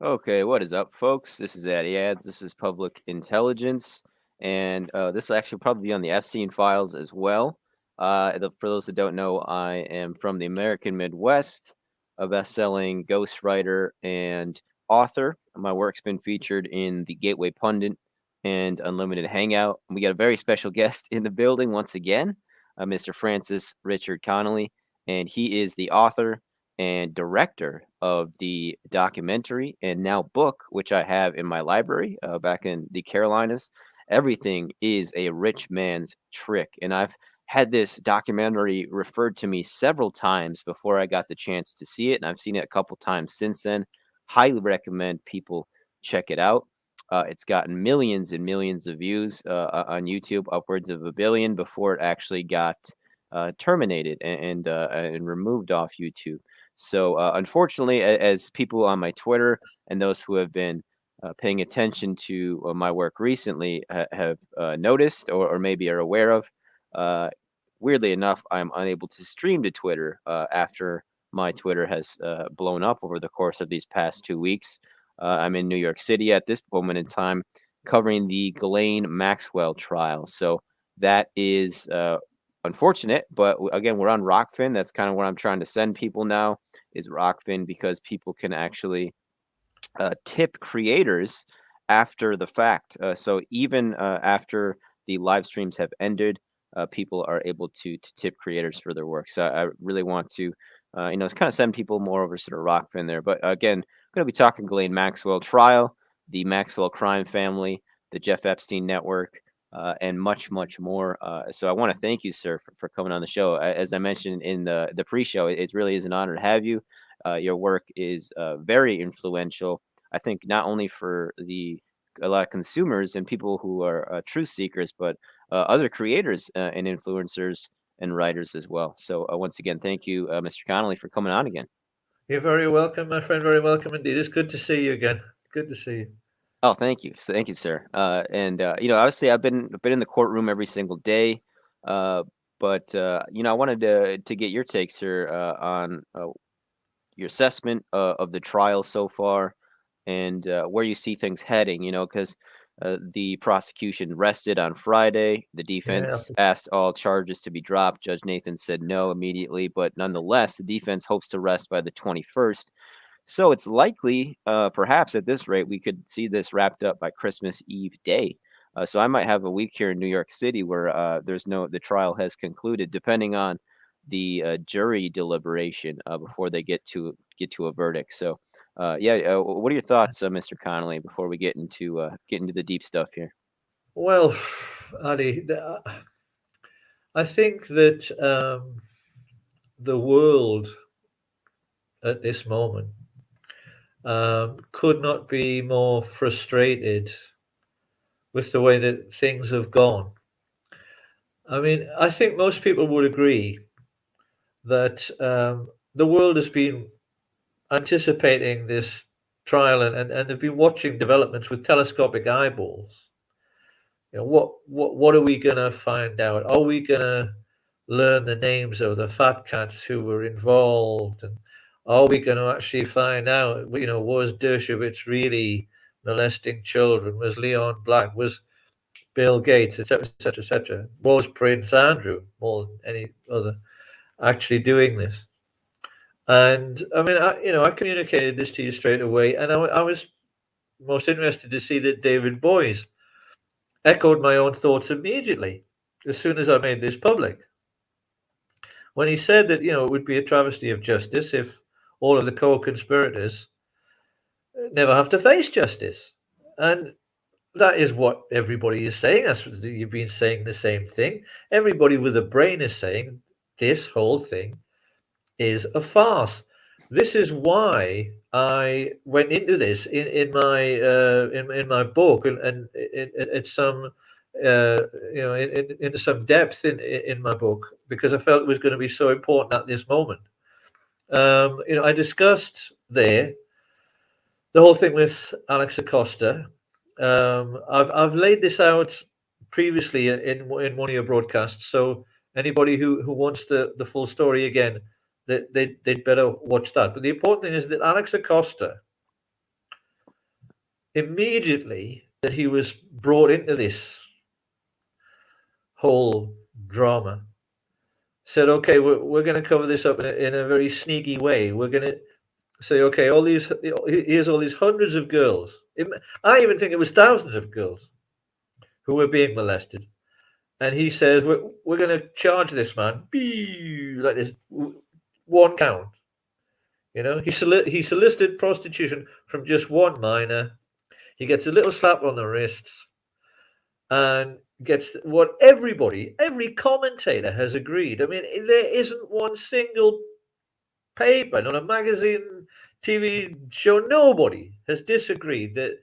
Okay, what is up, folks? This is Addy Ads. This is Public Intelligence, and this will actually probably be on the Epstein files as well. For those that don't know, I am from the American Midwest, a best-selling ghostwriter and author. My work's been featured in the Gateway Pundit and Unlimited Hangout. We got a very special guest in the building once again, Mr. Francis Richard Conolly, and he is the author and director of the documentary and now book, which I have in my library back in the Carolinas. Everything is a rich man's trick. And I've had this documentary referred to me several times before I got the chance to see it. And I've seen it a couple times since then. Highly recommend people check it out. It's gotten millions and millions of views on YouTube, upwards of a billion before it actually got terminated and removed off YouTube. So, unfortunately, as people on my Twitter and those who have been paying attention to my work recently have noticed or maybe are aware of, uh, weirdly enough, I'm unable to stream to Twitter after my Twitter has blown up over the course of these past 2 weeks. I'm in New York City at this moment in time covering the Ghislaine Maxwell trial. So, that is unfortunate, but again, we're on Rockfin. That's kind of what I'm trying to send people now is Rockfin because people can actually tip creators after the fact. So even after the live streams have ended, people are able to tip creators for their work. So I really want to, kind of send people more over to the Rockfin there. But again, going to be talking Ghislaine Maxwell trial, the Maxwell crime family, the Jeff Epstein network. And much, much more. So I want to thank you, sir, for coming on the show. As I mentioned in the pre-show, it really is an honor to have you. Your work is very influential. I think not only for a lot of consumers and people who are truth seekers, but other creators and influencers and writers as well. So once again, thank you, Mr. Connolly, for coming on again. You're very welcome, my friend. Very welcome indeed. It's good to see you again. Good to see you. Oh, thank you. So thank you, sir. And obviously, I've been in the courtroom every single day. Uh, but I wanted to get your takes, sir, on your assessment of the trial so far and where you see things heading, because the prosecution rested on Friday. The Yeah. defense asked all charges to be dropped. Judge Nathan said no immediately, but nonetheless, the defense hopes to rest by the 21st. So it's likely, perhaps at this rate, we could see this wrapped up by Christmas Eve day. So I might have a week here in New York City where the trial has concluded, depending on the jury deliberation before they get to a verdict. So, yeah, what are your thoughts, Mr. Connolly, before we get into the deep stuff here? Well, Ali, I think that the world at this moment could not be more frustrated with the way that things have gone. I mean, I think most people would agree that the world has been anticipating this trial and have been watching developments with telescopic eyeballs. What are we going to find out? Are we going to learn the names of the fat cats who were involved? And are we going to actually find out, was Dershowitz really molesting children? Was Leon Black? Was Bill Gates, etc., etc., etc.? Was Prince Andrew, more than any other, actually doing this? And I mean, I communicated this to you straight away, and I was most interested to see that David Boyes echoed my own thoughts immediately as soon as I made this public. When he said that, it would be a travesty of justice if all of the co conspirators never have to face justice. And that is what everybody is saying. You've been saying the same thing. Everybody with a brain is saying this whole thing is a farce. This is why I went into this in my book and it's some into some depth in my book because I felt it was going to be so important at this moment. I discussed there the whole thing with Alex Acosta. I've laid this out previously in one of your broadcasts, so anybody who wants the full story again, they'd better watch that. But the important thing is that Alex Acosta immediately that he was brought into this whole drama, said, okay, we're going to cover this up in a very sneaky way. We're going to say, okay, here's all these hundreds of girls. I even think it was thousands of girls who were being molested. And he says, we're going to charge this man, like this, one count. You know, he solicited prostitution from just one minor. He gets a little slap on the wrists and gets what every commentator has agreed. I mean, there isn't one single paper, not a magazine, TV show, nobody has disagreed that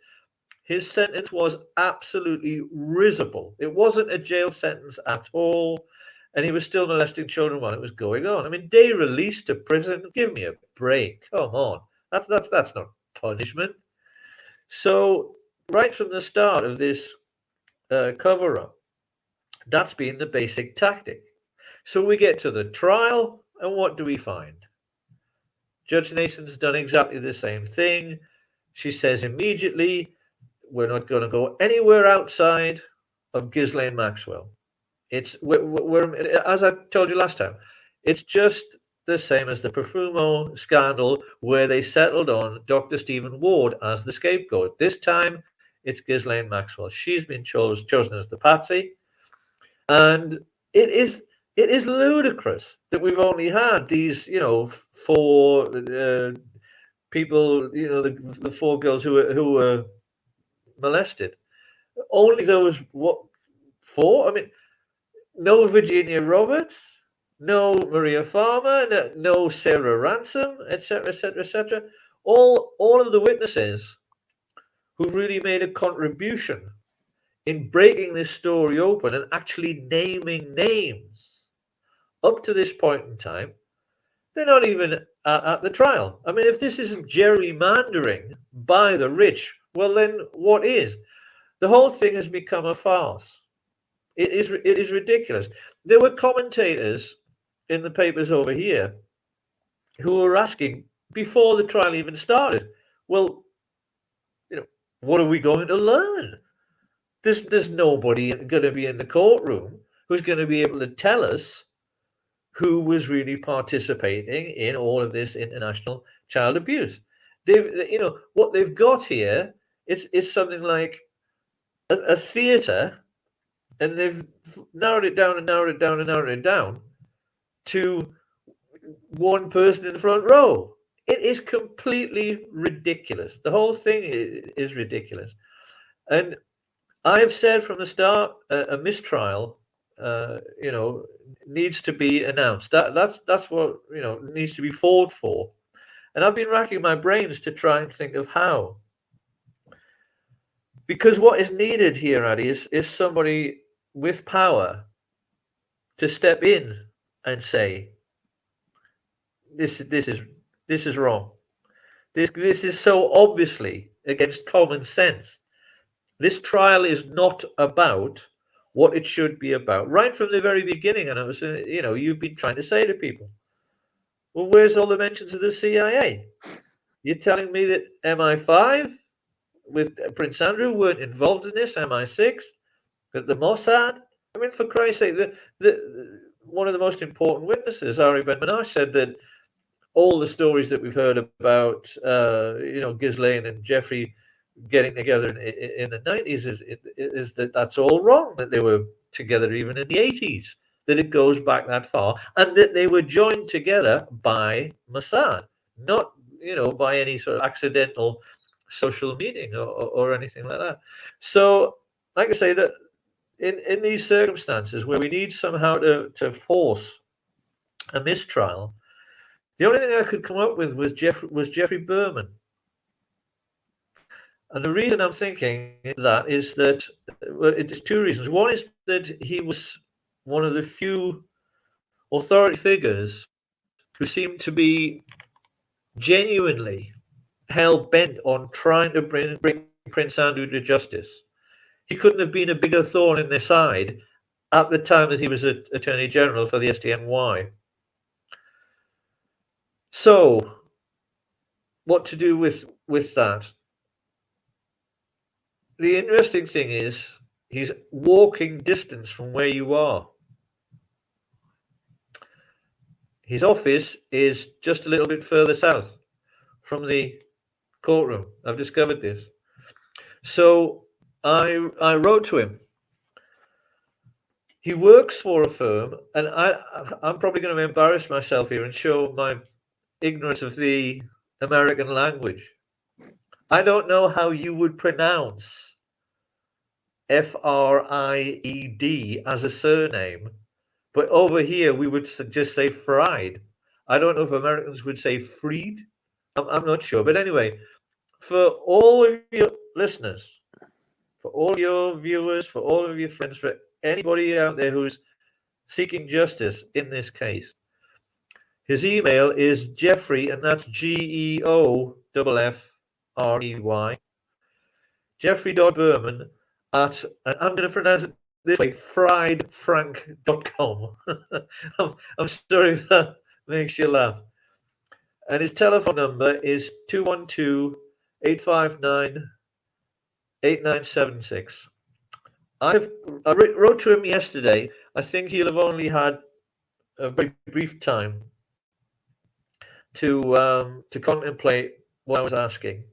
his sentence was absolutely risible. It wasn't a jail sentence at all, and he was still molesting children while it was going on. I mean, day release to prison? Give me a break. Come on. That's not punishment. So, right from the start of this cover-up, that's been the basic tactic. So we get to the trial, and what do we find? Judge Nason's done exactly the same thing. She says immediately, we're not going to go anywhere outside of Ghislaine Maxwell. We're, as I told you last time, it's just the same as the Profumo scandal where they settled on Dr. Stephen Ward as the scapegoat. This time, it's Ghislaine Maxwell. She's been chosen as the patsy, and it is ludicrous that we've only had these, four people, the four girls who were molested. Only those four? I mean, no Virginia Roberts, no Maria Farmer, no Sarah Ransom, etc., etc., etc. All of the witnesses who've really made a contribution in breaking this story open and actually naming names up to this point in time, they're not even at the trial. I mean, if this isn't gerrymandering by the rich, well, then what is? The whole thing has become a farce. It is ridiculous. There were commentators in the papers over here who were asking before the trial even started, well, what are we going to learn? There's nobody going to be in the courtroom who's going to be able to tell us who was really participating in all of this international child abuse. What they've got here is something like a theatre, and they've narrowed it down and narrowed it down and narrowed it down to one person in the front row. It is completely ridiculous. The whole thing is ridiculous. And I have said from the start, a mistrial, needs to be announced. That's what needs to be fought for. And I've been racking my brains to try and think of how. Because what is needed here, Addy, is somebody with power to step in and say, this is wrong. This is so obviously against common sense. This trial is not about what it should be about. Right from the very beginning, and I was, you've been trying to say to people, well, where's all the mentions of the CIA? You're telling me that MI5 with Prince Andrew weren't involved in this, MI6, that the Mossad? I mean, for Christ's sake, one of the most important witnesses, Ari Ben-Menashe, said that all the stories that we've heard about, Ghislaine and Jeffrey getting together in the 90s is that's all wrong, that they were together even in the 80s, that it goes back that far, and that they were joined together by Mossad, not, by any sort of accidental social meeting or anything like that. So, like I say, that in these circumstances where we need somehow to force a mistrial, the only thing I could come up with was Jeffrey Berman. And the reason I'm thinking that is that it's two reasons. One is that he was one of the few authority figures who seemed to be genuinely hell-bent on trying to bring Prince Andrew to justice. He couldn't have been a bigger thorn in their side at the time that he was Attorney General for the SDNY. So, what to do with that? the interesting thing is he's walking distance from where you are. His office is just a little bit further south from the courtroom. I've discovered this. So I wrote to him. He works for a firm, and I'm probably going to embarrass myself here and show my ignorance of the American language. I don't know how you would pronounce Fried as a surname, but over here we would just say fried. I don't know if Americans would say freed. I'm not sure. But anyway, for all of your listeners, for all your viewers, for all of your friends, for anybody out there who's seeking justice in this case, his email is Jeffrey, and that's GEOFFREY, Jeffrey.Berman at, and I'm going to pronounce it this way, friedfrank.com. I'm sorry if that makes you laugh. And his telephone number is 212-859-8976. I wrote to him yesterday. I think he'll have only had a very brief time to contemplate what I was asking.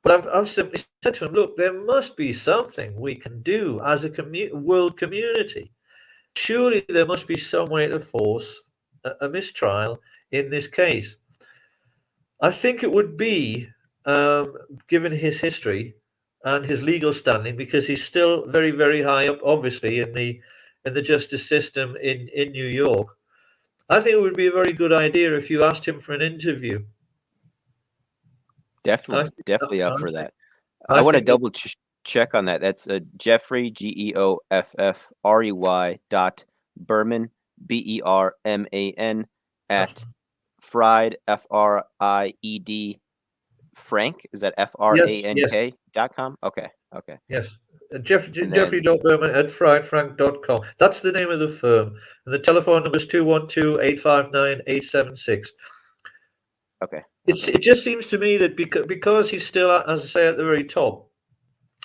But I've simply said to him, look, there must be something we can do as a world community. Surely there must be some way to force a mistrial in this case. I think it would be, given his history and his legal standing, because he's still very, very high up, obviously, in the justice system in New York. I think it would be a very good idea if you asked him for an interview. I Definitely, think, definitely up I for think, that. I I want to think that, double check on that. That's Jeffrey GEOFFREY dot Berman BERMAN that's, at fried FRIED Frank. Is that yes, yes, FRANK.com? Okay, okay. yes. And then Jeffrey.Berman at friedfrank.com. That's the name of the firm. And the telephone number is 212-859-876. okay, okay. It just seems to me that because he's still, as I say, at the very top,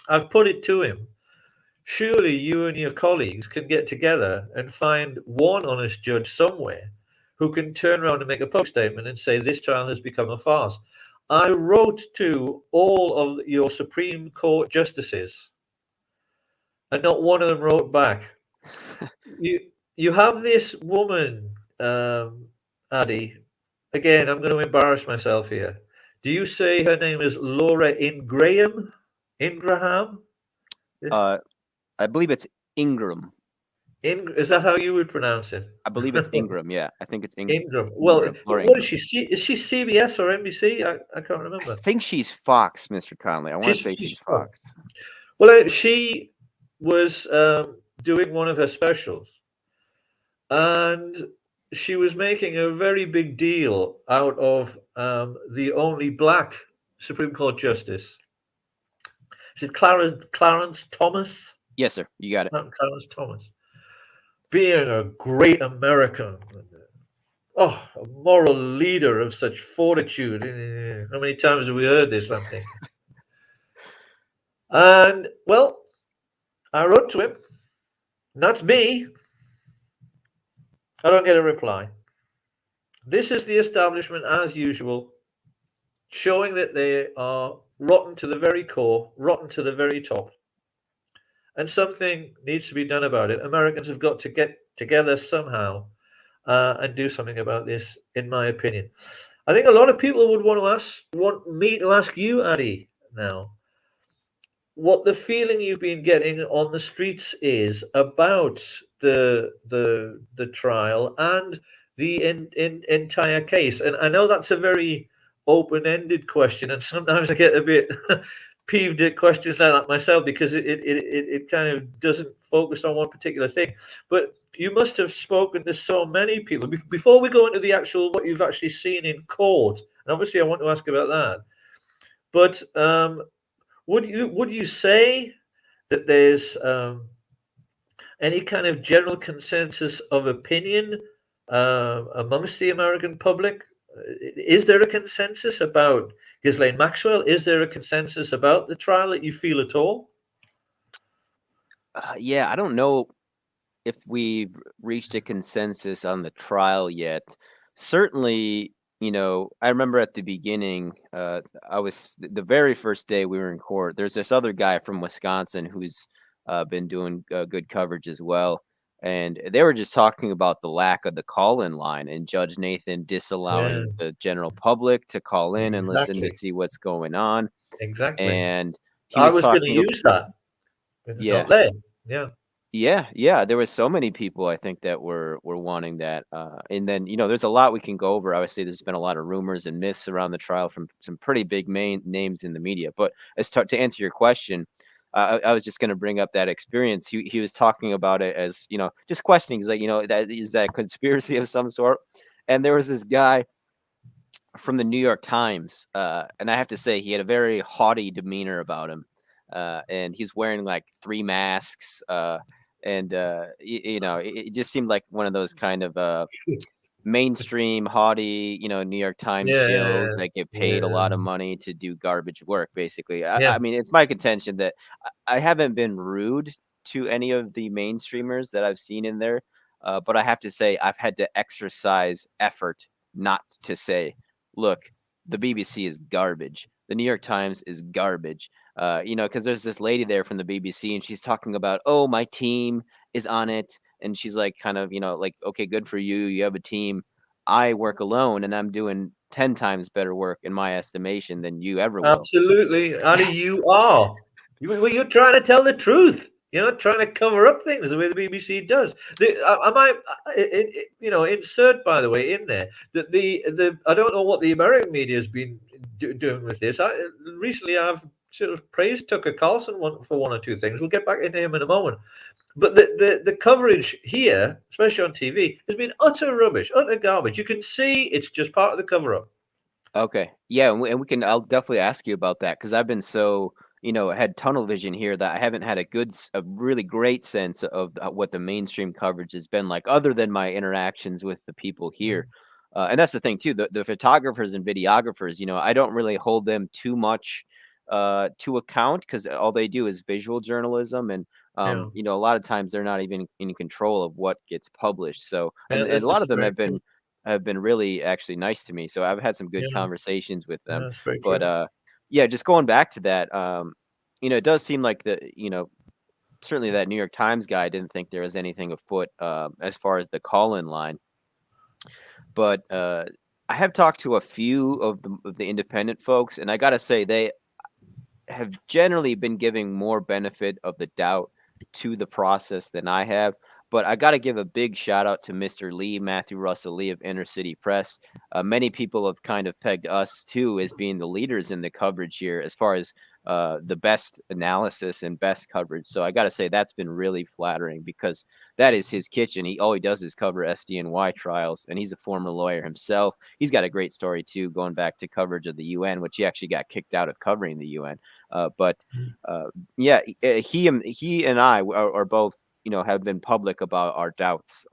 I've put it to him. Surely you and your colleagues can get together and find one honest judge somewhere who can turn around and make a public statement and say this trial has become a farce. I wrote to all of your Supreme Court justices, and not one of them wrote back. You you have this woman, Addy. Again, I'm going to embarrass myself here. Do you say her name is Laura Ingraham? Ingraham? This uh, I believe it's Ingram. Is that how you would pronounce it? I believe it's Ingram. Yeah, I think it's Ingram. Well, Ingram. Laura what is Ingram. she? Is she CBS or NBC? I can't I remember. think she's Fox, Mr. Conley. I want to say she's She's oh. Fox. Well, she was doing one of her specials, and she was making a very big deal out of the only black Supreme Court justice. Is it Clarence Thomas? Yes, sir. You got it. Not Clarence Thomas. Being a great American. Oh, a moral leader of such fortitude. How many times have we heard this, I'm thinking? And, well, I wrote to him. That's me. I don't get a reply. This is the establishment, as usual, showing that they are rotten to the very core, rotten to the very top. And something needs to be done about it. Americans have got to get together somehow and do something about this, in my opinion. I think a lot of people would want me to ask you, Addy, now, what the feeling you've been getting on the streets is about the trial and the entire case. And I know that's a very open-ended question, and sometimes I get a bit peeved at questions like that myself because it kind of doesn't focus on one particular thing. But you must have spoken to so many people. Before we go into the actual what you've actually seen in court, and obviously I want to ask about that. But would you say that there's any kind of general consensus of opinion amongst the American public? Is there a consensus about Ghislaine Maxwell? Is there a consensus about the trial that you feel at all? Yeah, I don't know if we've reached a consensus on the trial yet. Certainly, I remember at the beginning, I was the very first day we were in court. There's this other guy from Wisconsin who's been doing good coverage as well. And they were just talking about the lack of the call in line and Judge Nathan Yeah, disallowing the general public to call in and listen to exactly, see what's going on. exactly. And he I was was going to talking, use that. It's yeah, not there. Yeah, yeah, yeah, there was so many people I think that were wanting that, and then, there's a lot we can go over. Obviously, there's been a lot of rumors and myths around the trial from some pretty big main names in the media. But to answer your question, I was just going to bring up that experience. He was talking about it as just questioning. He's like, that is that conspiracy of some sort. And there was this guy from the New York Times, and I have to say he had a very haughty demeanor about him, and he's wearing like three masks, and it just seemed like one of those kind of mainstream, haughty, New York Times shills yeah, that get paid a yeah, lot of money to do garbage work, basically. I yeah. mean, it's my contention that I haven't been rude to any of the mainstreamers that I've seen in there, but I have to say I've had to exercise effort not to say, look, the BBC is garbage. The New York Times is garbage. Because there's this lady there from the BBC, and she's talking about, oh, my team is on it, and she's like, kind of, like, okay, good for you. You have a team. I work alone, and I'm doing 10 times better work in my estimation than you ever will. Absolutely, Ali, you are. You're trying to tell the truth. You're not trying to cover up things the way the BBC does. I might, insert by the way in there that the I don't know what the American media has been doing with this. Recently I've sort of praised Tucker Carlson for one or two things. We'll get back into him in a moment. But the coverage here, especially on TV, has been utter rubbish, utter garbage. You can see it's just part of the cover up. Okay. Yeah, and we can I'll definitely ask you about that because 'cause I've been so, had tunnel vision here that I haven't had a really great sense of what the mainstream coverage has been like other than my interactions with the people here. And that's the thing too, the photographers and videographers, I don't really hold them too much to account because all they do is visual journalism and Yeah, a lot of times they're not even in control of what gets published. So yeah, and a this lot is of them very true. have been really actually nice to me. So I've had some good Yeah, conversations with them. that's very But true. yeah, just going back to that, it does seem like certainly that New York Times guy didn't think there was anything afoot as far as the call-in line. But I have talked to a few of the independent folks, and I gotta say they have generally been giving more benefit of the doubt to the process than I have. But I got to give a big shout out to Mr. Lee, Matthew Russell Lee of Inner City Press. Many people have kind of pegged us too as being the leaders in the coverage here as far as the best analysis and best coverage. So I got to say that's been really flattering because that is his kitchen. All he does is cover SDNY trials, and he's a former lawyer himself. He's got a great story too, going back to coverage of the UN, which he actually got kicked out of covering the UN. But uh, yeah, he and I are both have been public about our doubts.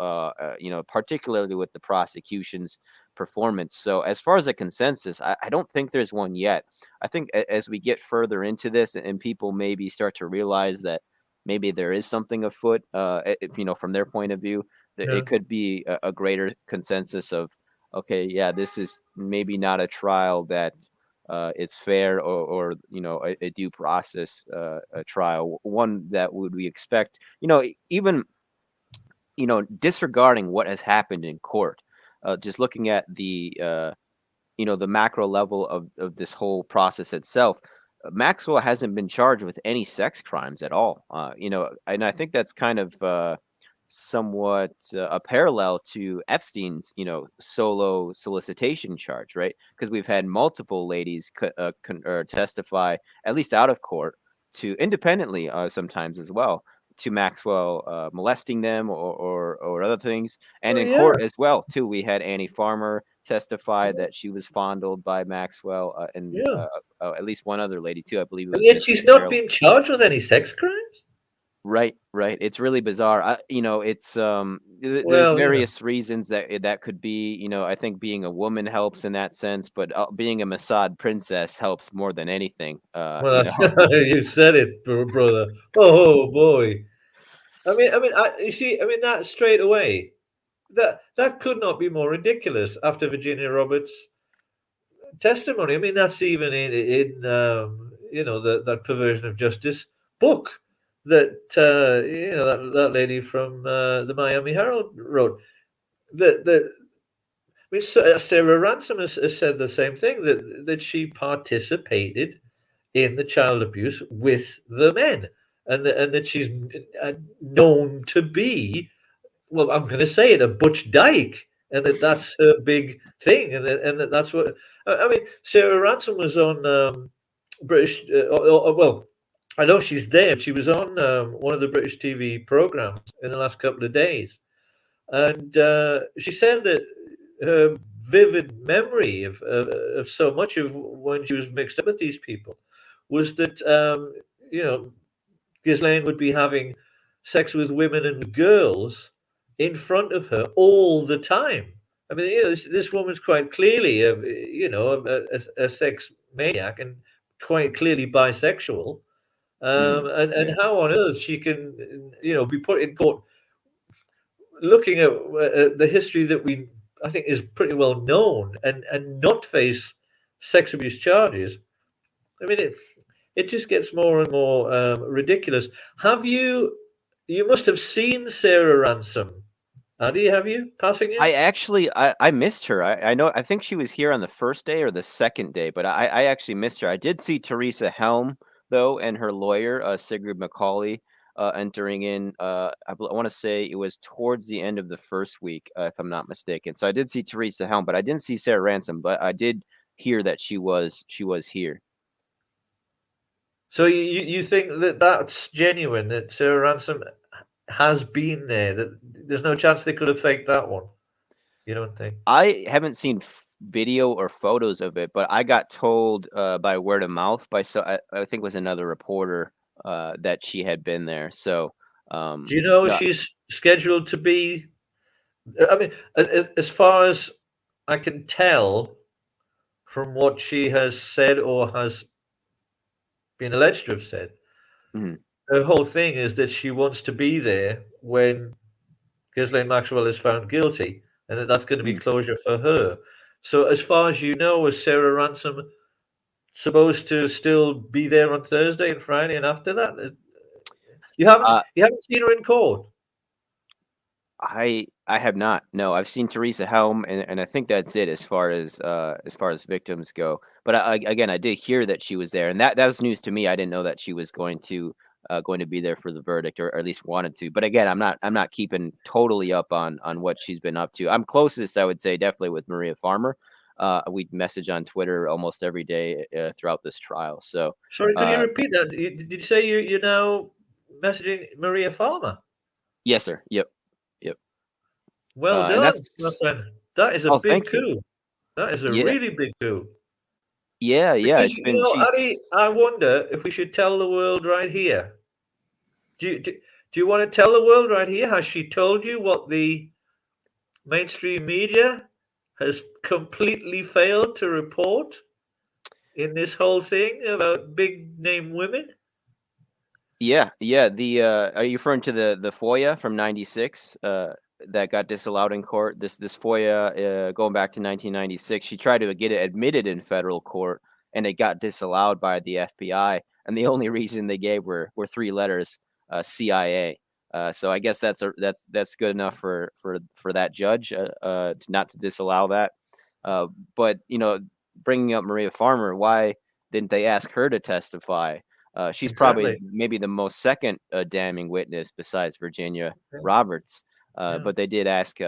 Particularly with the prosecution's performance. So as far as a consensus, I don't think there's one yet. I think as we get further into this and people maybe start to realize that maybe there is something afoot, from their point of view, that Yeah, it could be a greater consensus of, okay, yeah, this is maybe not a trial that is fair or a due process a trial, one that would we expect, even disregarding what has happened in court, just looking at the macro level of this whole process itself. Maxwell hasn't been charged with any sex crimes at all. And I think that's kind of somewhat a parallel to Epstein's, solo solicitation charge, right? Because we've had multiple ladies or testify, at least out of court, to independently sometimes as well, to Maxwell molesting them or other things, and oh in yeah, court as well too. We had Annie Farmer testify that she was fondled by Maxwell, and yeah. at least one other lady too. I believe it And was yet Miss she's not Carol. been charged with any sex crimes. Right, right. It's really bizarre. It's there's Well, various reasons that could be. I think being a woman helps in that sense, but being a Mossad princess helps more than anything. well, you said it, brother. Oh boy. You see, that straight away, that could not be more ridiculous after Virginia Roberts' testimony. That's even in that perversion of justice book that that lady from the Miami Herald wrote. That Sarah Ransom has said the same thing, that she participated in the child abuse with the men, and that she's known to be, well, I'm going to say it, a butch dyke, and that's her big thing, that's what Sarah Ransom was on British. Well, I know she's there. She was on one of the British TV programs in the last couple of days, and she said that her vivid memory of so much of when she was mixed up with these people was that you know Ghislaine would be having sex with women and girls in front of her all the time. This woman's quite clearly a sex maniac and quite clearly bisexual. And Yeah. how on earth she can be put in court, looking at the history that we I think is pretty well known, and not face sex abuse charges. It just gets more and more ridiculous. Have you? You must have seen Sarah Ransom. Addy, have you? Passing you? I missed her. I know I think she was here on the first day or the second day, but I actually missed her. I did see Teresa Helm though, and her lawyer, Sigrid Macaulay, entering in. I want to say it was towards the end of the first week, if I'm not mistaken. So I did see Teresa Helm, but I didn't see Sarah Ransom. But I did hear that she was here. So you think that that's genuine? That Sarah Ransom has been there? That there's no chance they could have faked that one? You don't think? I haven't seen video or photos of it, but I got told by word of mouth by I think it was another reporter that she had been there. So Do you know if no, she's scheduled to be? As far as I can tell from what she has said or has been alleged to have said, mhm, her whole thing is that she wants to be there when Ghislaine Maxwell is found guilty, and that's going to be mhm. closure for her. So, as far as you know, is Sarah Ransom supposed to still be there on Thursday and Friday, and after that, Uh, you haven't seen her in court? I have not. No, I've seen Teresa Helm, and I think that's it as far as victims go. But again, I did hear that she was there, and that was news to me. I didn't know that she was going to be there for the verdict, or at least wanted to. But again, I'm not keeping totally up on what she's been up to. I'm closest, I would say, definitely with Maria Farmer. We message on Twitter almost every day throughout this trial. So Sorry, could you uh, repeat that? Did you say you're now messaging Maria Farmer? yes, sir. Yep, yep. Well And done, my that's friend. That is a oh, big thank you. coup. That is a Yeah, really big coup. yeah. Because It's been she's Ari, I wonder if we should tell the world right here. Do you want to tell the world right here? Has she told you what the mainstream media has completely failed to report in this whole thing about big name women? Yeah. The are you referring to the FOIA from '96 that got disallowed in court? This FOIA going back to 1996. She tried to get it admitted in federal court, and it got disallowed by the FBI. And the only reason they gave were three letters, CIA. So I guess that's good enough for that judge to not to disallow that. Uh, but bringing up Maria Farmer, why didn't they ask her to testify? She's probably Exactly. maybe the most second damning witness besides Virginia Yeah. Roberts. Yeah. But they did ask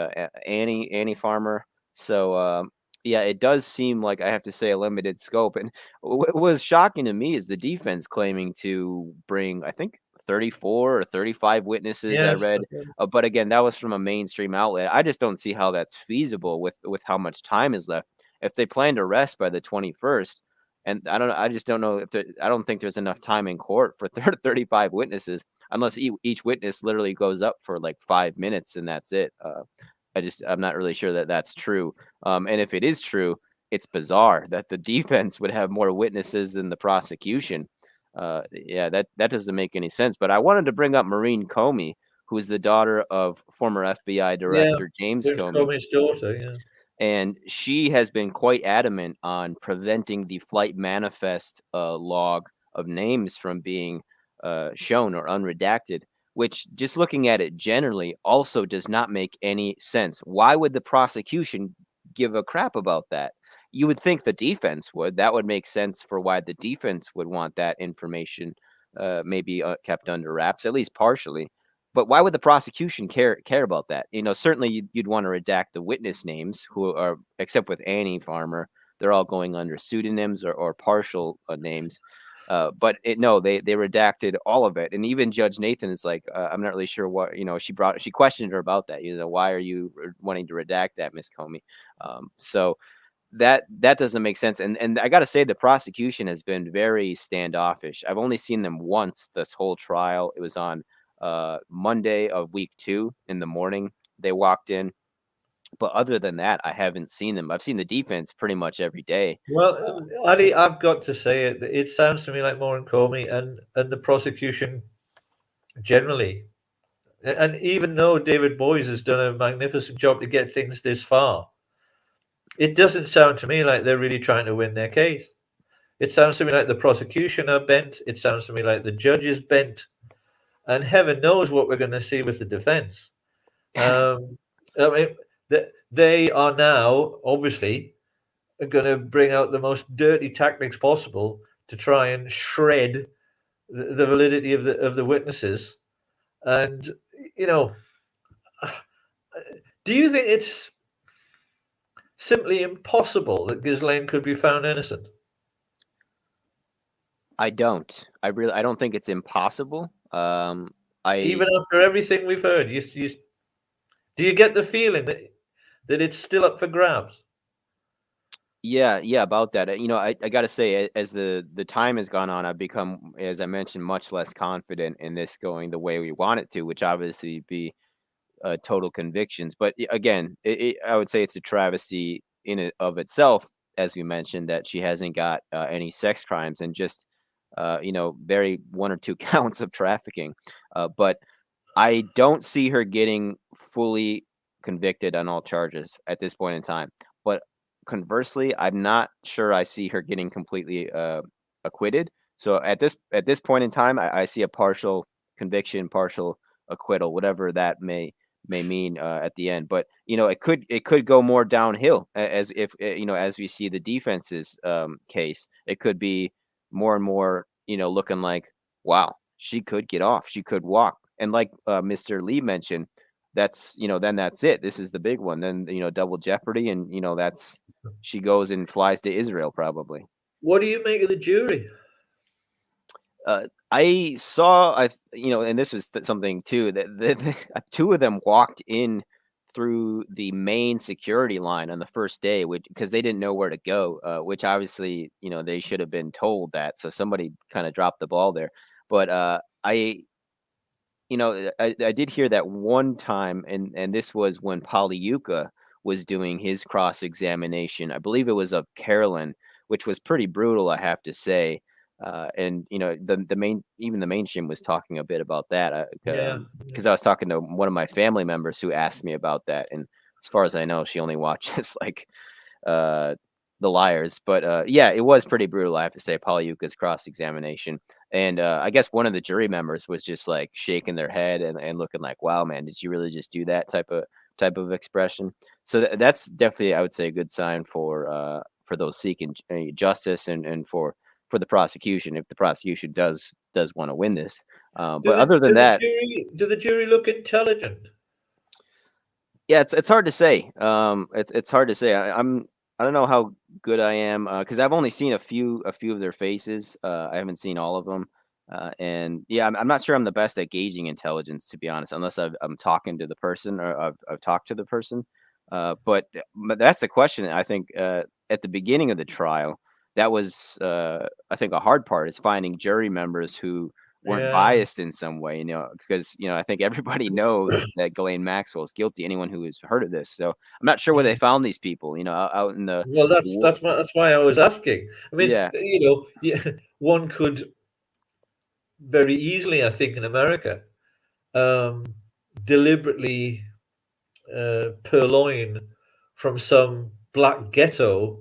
Annie Farmer. So yeah, it does seem like I have to say a limited scope. And what was shocking to me is the defense claiming to bring, I think, 34 or 35 witnesses. I Yes. read, but again, that was from a mainstream outlet. I just don't see how that's feasible with how much time is left. If they plan to arrest by the 21st, and I just don't know if I don't think there's enough time in court for 35 witnesses unless each witness literally goes up for like 5 minutes and that's it. I'm not really sure that that's true. And if it is true, it's bizarre that the defense would have more witnesses than the prosecution. Yeah, that doesn't make any sense. But I wanted to bring up Maureen Comey, who is the daughter of former FBI Yeah, Director James James Comey. Comey's daughter, yeah. And she has been quite adamant on preventing the flight manifest log of names from being shown or unredacted, which, just looking at it generally, also does not make any sense. Why would the prosecution give a crap about that? You would think the defense would. That would make sense for why the defense would want that information maybe kept under wraps, at least partially. But why would the prosecution care about that? Certainly you'd want to redact the witness names, who are, except with Annie Farmer, they're all going under pseudonyms or partial names. But no, they redacted all of it, and even Judge Nathan is like, I'm not really sure what she questioned her about that. Why are you wanting to redact that, Miss Comey? So that doesn't make sense. And I got to say, the prosecution has been very standoffish. I've only seen them once this whole trial. It was on Monday of week 2 in the morning. They walked in, but other than that, I haven't seen them. I've seen the defense pretty much every day. Well, Ali, I've got to say it. It sounds to me like Moore and Comey and the prosecution generally. And even though David Boys has done a magnificent job to get things this far, it doesn't sound to me like they're really trying to win their case. It sounds to me like the prosecution are bent. It sounds to me like the judge is bent. And heaven knows what we're going to see with the defense. I mean, they are now obviously going to bring out the most dirty tactics possible to try and shred the validity of the witnesses. And you know, do you think it's simply impossible that Ghislaine could be found innocent? I don't. I don't think it's impossible. I Even after everything we've heard, do you get the feeling that it's still up for grabs? Yeah, about that. I got to say, as the time has gone on, I've become, as I mentioned, much less confident in this going the way we want it to, which obviously be total convictions. But again, I would say it's a travesty in it of itself, as we mentioned, that she hasn't got any sex crimes and just very one or two counts of trafficking. But I don't see her getting fully convicted on all charges at this point in time. But conversely, I'm not sure I see her getting completely acquitted. So at this point in time, I see a partial conviction, partial acquittal, whatever that may mean at the end. But it could go more downhill, as if as we see the defense's case. It could be more and more looking like, wow, she could get off, she could walk. And like Mr. Lee mentioned, then that's it. This is the big one. Then double jeopardy, and that's she goes and flies to Israel probably. What do you make of the jury? I saw, and this was something too, that two of them walked in through the main security line on the first day, which, because they didn't know where to go, which obviously they should have been told that. So somebody kind of dropped the ball there. But I did hear that one time, and this was when Polyuka was doing his cross examination. I believe it was of Carolyn, which was pretty brutal, I have to say. And the mainstream was talking a bit about that, Yeah, because I was talking to one of my family members who asked me about that, and as far as I know, she only watches like uh, the Liars. But yeah, it was pretty brutal, I have to say. Polyuka's cross examination, and I guess one of the jury members was just like shaking their head and looking like, "Wow, man, did you really just do that?" type of expression. So that's definitely, I would say, a good sign for those seeking justice, and for the prosecution, if the prosecution does want to win this. But other than that, do the jury look intelligent? yeah, it's hard to say. It's hard to say. I don't know how good I am, because I've only seen a few of their faces. I haven't seen all of them, and yeah, I'm not sure I'm the best at gauging intelligence, to be honest, unless I'm talking to the person, or I've talked to the person. But that's the question. I think at the beginning of the trial, that was I think a hard part, is finding jury members who weren't Yeah. biased in some way, because I think everybody knows that Ghislaine Maxwell is guilty. Anyone who has heard of this, so I'm not sure where they Mm. found these people, out in the, Well, wo- that's why I was asking. I mean, yeah, yeah, one could very easily, I think, in America, um, deliberately purloin from some black ghetto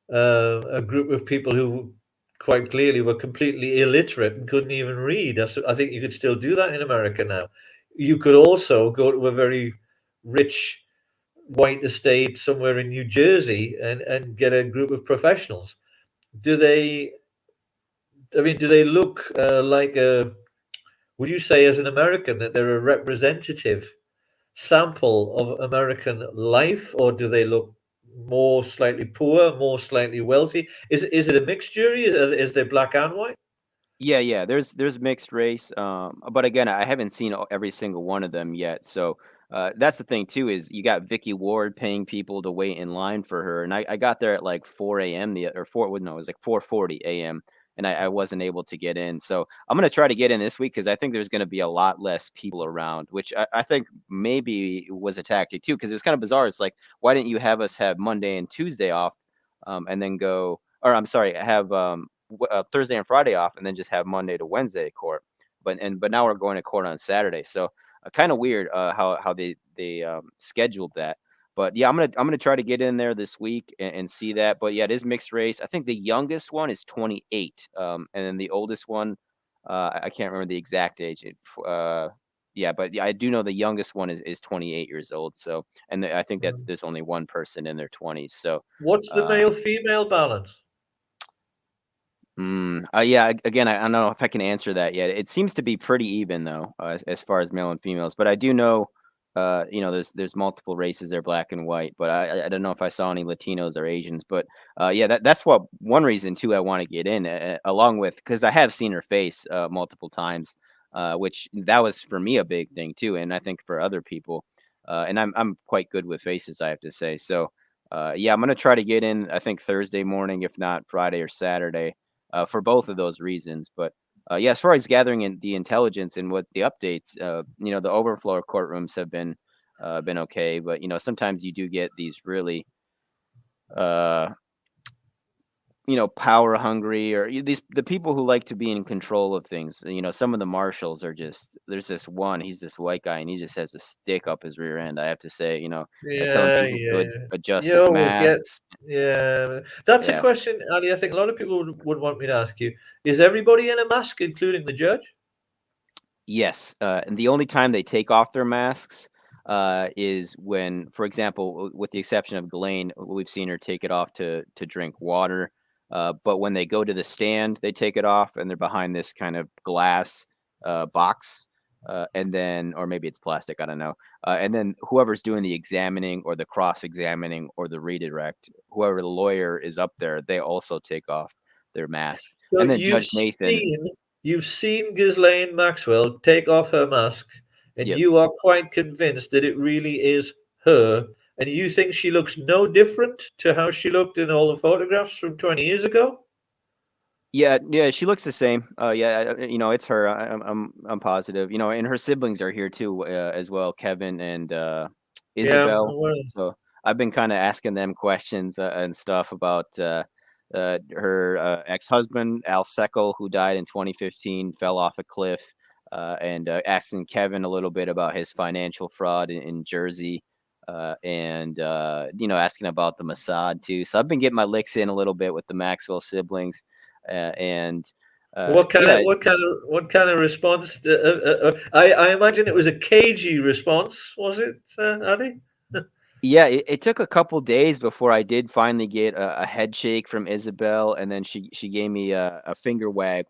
a group of people who quite clearly were completely illiterate and couldn't even read. I think you could still do that in America now. You could also go to a very rich white estate somewhere in New Jersey and get a group of professionals. Do they? I mean, do they look like a? Would you say, as an American, that they're a representative sample of American life, or do they look more slightly poor, more slightly wealthy? Is it a mixture? Is there black and white? Yeah, yeah. There's mixed race, but again, I haven't seen every single one of them yet. So that's the thing too is you got Vicky Ward paying people to wait in line for her, and I got there at like 4 a.m. Or four. Well, no, it was like 4:40 a.m. and I wasn't able to get in. So I'm gonna try to get in this week because I think there's gonna be a lot less people around, which I think maybe was a tactic too because it was kind of bizarre. It's like why didn't you have us have Monday and Tuesday off, and then go, or I'm sorry, have Thursday and Friday off, and then just have Monday to Wednesday court. But now we're going to court on Saturday, so kind of weird how they scheduled that. But yeah, I'm gonna try to get in there this week and see that. But yeah, it is mixed race. I think the youngest one is 28, and then the oldest one, I can't remember the exact age. Yeah, but yeah, I do know the youngest one is 28 years old. So, and I think Mm. there's only one person in their 20s. So, What's the uh, male female balance? yeah. Again, I don't know if I can answer that yet. It seems to be pretty even though, as far as male and females. But I do know, there's multiple races there, black and white. But I don't know if I saw any Latinos or Asians. But yeah, that's what one reason too I want to get in, along with because I have seen her face multiple times, which that was for me a big thing too, and I think for other people. And I'm quite good with faces, I have to say. So yeah, I'm gonna try to get in. I think Thursday morning, if not Friday or Saturday for both of those reasons. But yeah, as far as gathering in the intelligence and what the updates, the overflow courtrooms have been okay, but sometimes you do get these really uh, power hungry or these the people who like to be in control of things. Some of the marshals are just there's this one. He's this white guy and he just has a stick up his rear end. I have to say, telling Yeah, people to yeah. adjust You his always get, masks. yeah. That's a Yeah. question, Ali, I think a lot of people would want me to ask you. Is everybody in a mask, including the judge? Yes, and the only time they take off their masks is when, for example, with the exception of Ghislaine, we've seen her take it off to drink water. But when they go to the stand, they take it off, and they're behind this kind of glass box, and then, or maybe it's plastic, I don't know. And then whoever's doing the examining, or the cross-examining, or the redirect, whoever the lawyer is up there, they also take off their mask. So And then Judge Nathan, you've seen Ghislaine Maxwell take off her mask, and yep. you are quite convinced that it really is her, and you think she looks no different to how she looked in all the photographs from 20 years ago? Yeah, yeah, she looks the same. Yeah, it's her. I'm positive. And her siblings are here too, as well, Kevin and Yeah, Isabel. well, So I've been kind of asking them questions and stuff about her ex-husband Al Seckel, who died in 2015, fell off a cliff, and asking Kevin a little bit about his financial fraud in Jersey. And asking about the Mossad too. So I've been getting my licks in a little bit with the Maxwell siblings and yeah, what kind of response? I imagine it was a cagey response, was it, Ali? yeah, it took a couple days before I did finally get a head shake from Isabel, and then she gave me a finger wag.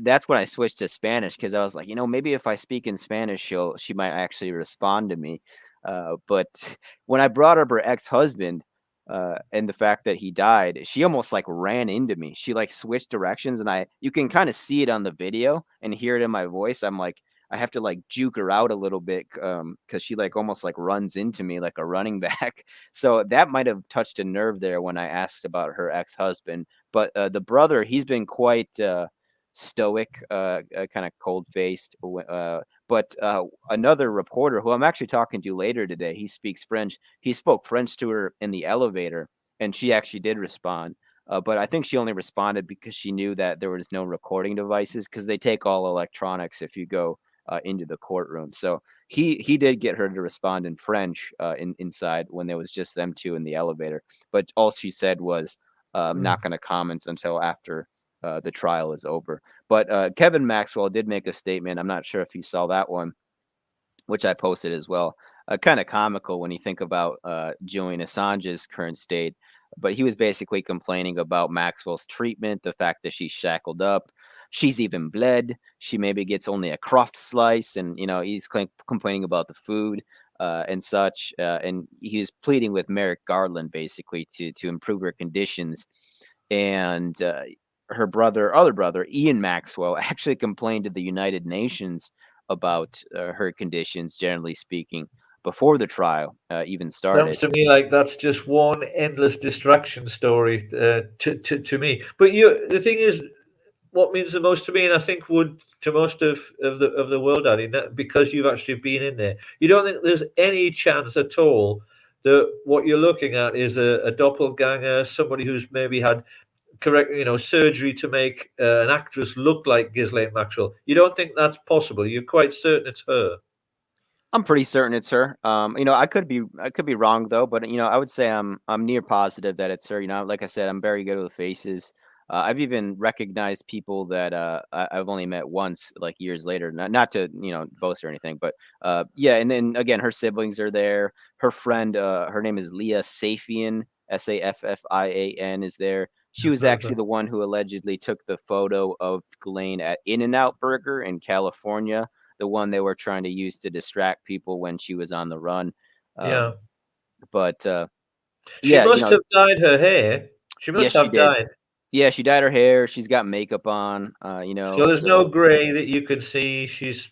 That's when I switched to Spanish because I was like, maybe if I speak in Spanish, she might actually respond to me. But when I brought up her ex-husband and the fact that he died, she almost like ran into me. She like switched directions, and you can kind of see it on the video and hear it in my voice. I'm like, I have to like juke her out a little bit because she like almost like runs into me like a running back. So that might have touched a nerve there when I asked about her ex-husband. But the brother, he's been quite stoic, kind of cold-faced. But another reporter who I'm actually talking to later today, he speaks French. He spoke French to her in the elevator, and she actually did respond. But I think she only responded because she knew that there was no recording devices because they take all electronics if you go into the courtroom. So he did get her to respond in French inside when there was just them two in the elevator. But all she said was, "I'm not going to comment until after the trial is over." But Kevin Maxwell did make a statement. I'm not sure if you saw that one, which I posted as well. Kind of comical when you think about Julian Assange's current state. But he was basically complaining about Maxwell's treatment, the fact that she's shackled up. She's even bled. She maybe gets only a Croft slice, and he's complaining about the food and such. And he's pleading with Merrick Garland basically to improve her conditions. And her other brother, Ian Maxwell, actually complained to the United Nations about her conditions, generally speaking, before the trial even Sounds started. to me like that's just one endless distraction story to me. But the thing is, what means the most to me, and I think would to most of the world, Addy, because you've actually been in there, you don't think there's any chance at all that what you're looking at is a doppelganger, somebody who's maybe had correct, surgery to make an actress look like Ghislaine Maxwell. You don't think that's possible? You're quite certain it's her? I'm pretty certain it's her. I could be wrong though, but I would say I'm near positive that it's her. Like I said, I'm very good with faces. I've even recognized people that I've only met once, like years later. Not to boast or anything, but yeah. And then again, her siblings are there. Her friend, her name is Leah Safian, Saffian, is there. She was actually the one who allegedly took the photo of Ghislaine at In-N-Out Burger in California, the one they were trying to use to distract people when she was on the run. Yeah. Um, but She yeah, must have dyed her hair. She yes, must she have did. dyed. Yeah, she dyed her hair. She's got makeup on. So there's no So gray that you can see. She's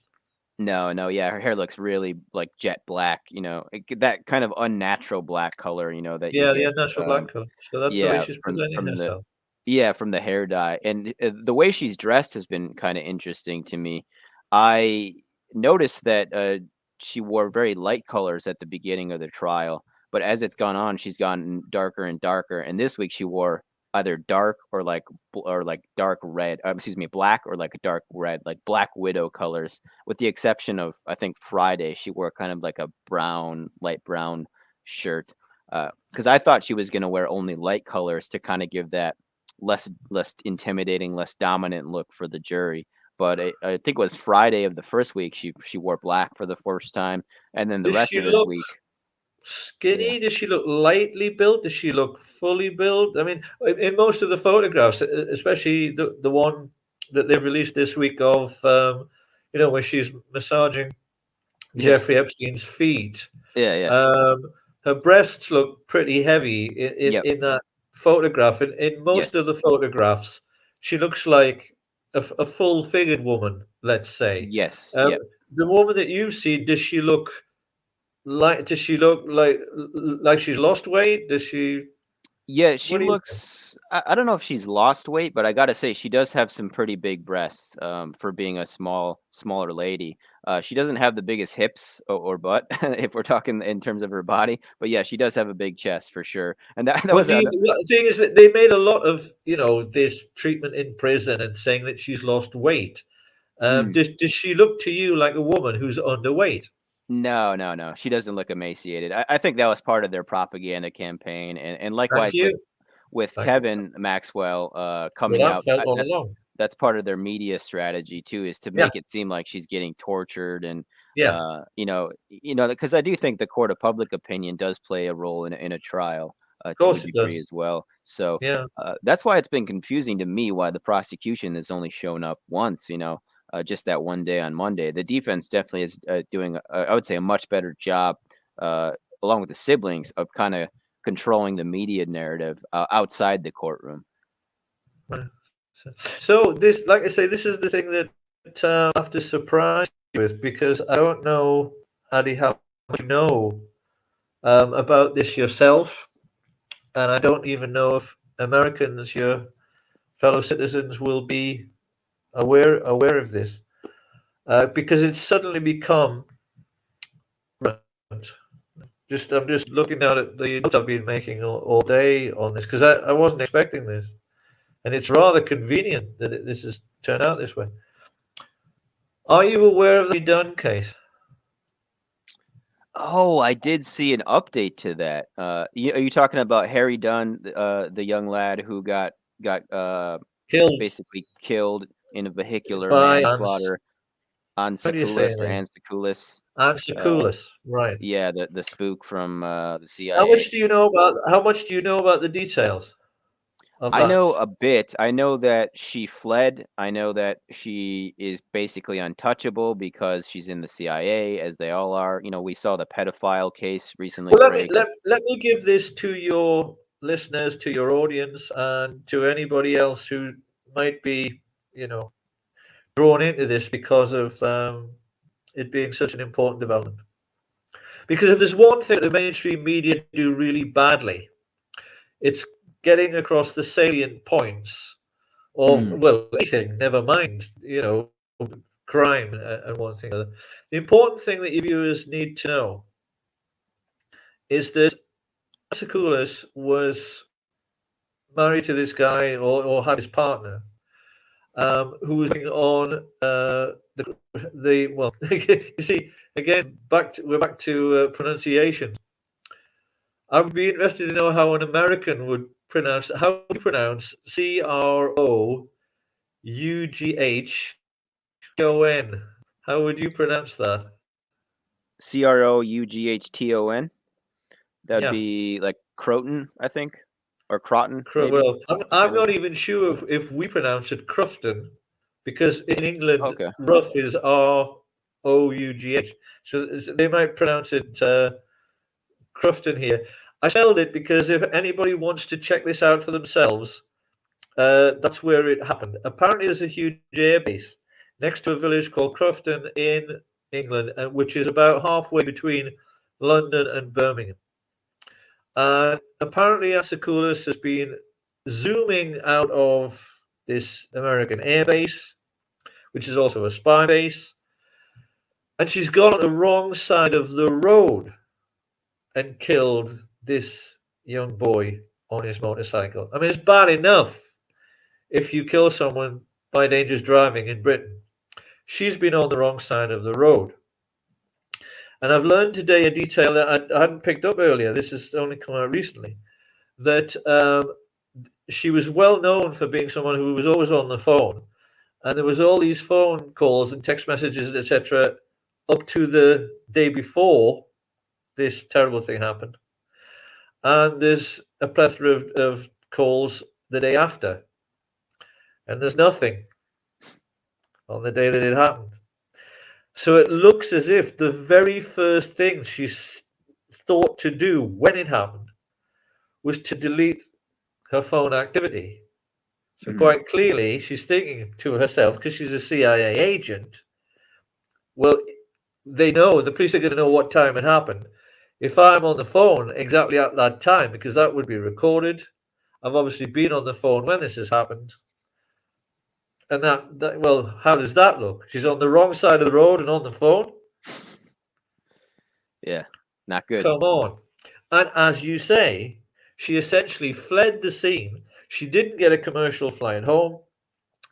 no, no, yeah, her hair looks really like jet black. That kind of unnatural black color. That you yeah, the get. unnatural black color. So that's the way Yeah, she's from presenting from the herself. yeah, from the hair dye, and the way she's dressed has been kind of interesting to me. I noticed that she wore very light colors at the beginning of the trial, but as it's gone on, she's gotten darker and darker. And this week, she wore either dark or like dark red. Excuse me, black or like a dark red, like Black Widow colors. With the exception of, I think, Friday, she wore kind of like a light brown shirt. Because I thought she was going to wear only light colors to kind of give that less intimidating, less dominant look for the jury. But I think it was Friday of the first week she wore black for the first time, and then the Does rest she of this look week, yeah, skinny? Does she look lightly built? Does she look fully built? I mean, in most of the photographs, especially the one that they've released this week of, where she's massaging yeah, Jeffrey Epstein's feet. yeah, yeah, Um, Her breasts look pretty heavy yep, in that photograph. In yes, most of the photographs, she looks like a full-figured woman, let's say. yes, Um, yep. the woman that you see, does she look like she's lost weight? Does she? Yeah, she What do you think? looks. I don't know if she's lost weight, but I gotta say she does have some pretty big breasts for being a smaller lady. She doesn't have the biggest hips or butt if we're talking in terms of her body, but yeah, she does have a big chest for sure. And that What was do you? Well, the thing is that they made a lot of this treatment in prison and saying that she's lost weight. mm, Does she look to you like a woman who's underweight? no, no, no. She doesn't look emaciated. I think that was part of their propaganda campaign, and Thank likewise with you. Thank you. Kevin Maxwell What coming I've out. felt all along. That's part of their media strategy too, is to Yeah, make it seem like she's getting tortured, and yeah. because I do think the court of public opinion does play a role in a trial Of to a course it does. degree as well. So Yeah. that's why it's been confusing to me why the prosecution has only shown up once. Just that one day on Monday. The defense definitely is doing, I would say, a much better job, uh, along with the siblings, of kind of controlling the media narrative outside the courtroom. Right. So this, like I say, this is the thing that I have to surprise you with because I don't know, Adi, how much you know about this yourself, and I don't even know if Americans, your fellow citizens, will be aware of this because it's suddenly become. Just I'm just looking out at the notes I've been making all day on this because I wasn't expecting this, and it's rather convenient that this has turned out this way. Are you aware of the Dunn case? Oh, I did see an update to that. Are you talking about Harry Dunn, the young lad who got Killed basically killed in a vehicular by Ans. manslaughter on How do you say Sekulis his or name? Ansekulis? Uh, Ansekulis, right. yeah, the spook from the How CIA. much do you know about how much do you know about the details of I that? know a bit. I know that she fled. I know that she is basically untouchable because she's in the CIA, as they all are. We saw the pedophile case recently Well, let me break. let me give this to your listeners, to your audience, and to anybody else who might be, you know, drawn into this because of it being such an important development. Because if there's one thing that the mainstream media do really badly, it's getting across the salient points of, Mm. well, anything, never mind, crime and one thing or other. The important thing that your viewers need to know is that Sekulis was married to this guy or had this partner who was on the well, you see, again, we're back to pronunciation. I would be interested to know how an American would pronounce, how would you pronounce CROUGHTON? How would you pronounce that? Crougton. That'd Yeah. be like Croton, I think, or Croton, maybe, Well, I'm depending. not even sure if we pronounce it Crufton, because in England, Okay. rough is ROUGH. So they might pronounce it Crufton here. I spelled it because if anybody wants to check this out for themselves, that's where it happened. Apparently, there's a huge airbase next to a village called Crufton in England, which is about halfway between London and Birmingham. And apparently, Asakoulis has been zooming out of this American airbase, which is also a spy base, and she's gone on the wrong side of the road and killed this young boy on his motorcycle. I mean, it's bad enough if you kill someone by dangerous driving in Britain. She's been on the wrong side of the road. And I've learned today a detail that I hadn't picked up earlier. This has only come out recently. That she was well known for being someone who was always on the phone, and there was all these phone calls and text messages, etc., up to the day before this terrible thing happened, and there's a plethora of calls the day after, and there's nothing on the day that it happened. So it looks as if the very first thing she thought to do when it happened was to delete her phone activity. So Mm. quite clearly, she's thinking to herself, because she's a CIA agent, well, they know, the police are going to know what time it happened. If I'm on the phone exactly at that time, because that would be recorded, I've obviously been on the phone when this has happened. And well, how does that look? She's on the wrong side of the road and on the phone? Yeah, not good. Come on. And as you say, she essentially fled the scene. She didn't get a commercial flight home.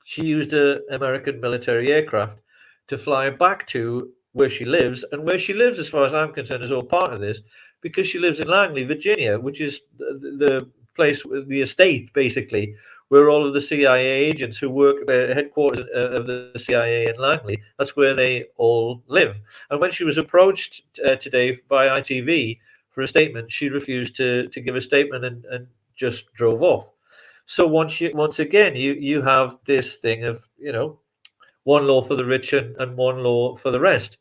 She used an American military aircraft to fly back to where she lives. And where she lives, as far as I'm concerned, is all part of this because she lives in Langley, Virginia, which is the place, the estate, basically, where all of the CIA agents who work at the headquarters of the CIA in Langley, that's where they all live. And when she was approached today by ITV for a statement, she refused to give a statement and just drove off. So once again, you have this thing of one law for the rich and one law for the rest.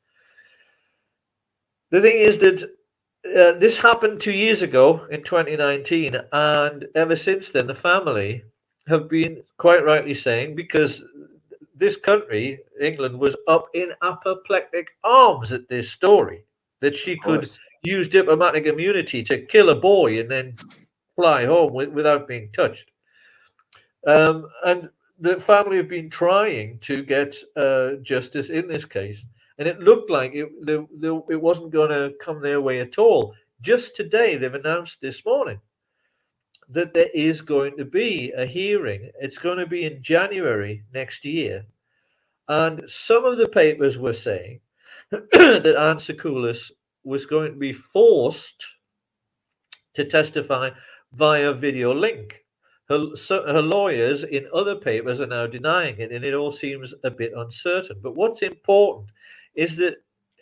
The thing is that this happened 2 years ago in 2019, and ever since then, the family have been quite rightly saying, because this country, England, was up in apoplectic arms at this story, that Of she could course. use diplomatic immunity to kill a boy and then fly home without being touched. And the family have been trying to get justice in this case, and it looked like it wasn't going to come their way at all. Just today, they've announced this morning that there is going to be a hearing. It's going to be in January next year, And some of the papers were saying that Anne Secoulis was going to be forced to testify via video link. Her lawyers in other papers are now denying it, and it all seems a bit uncertain. But what's important is that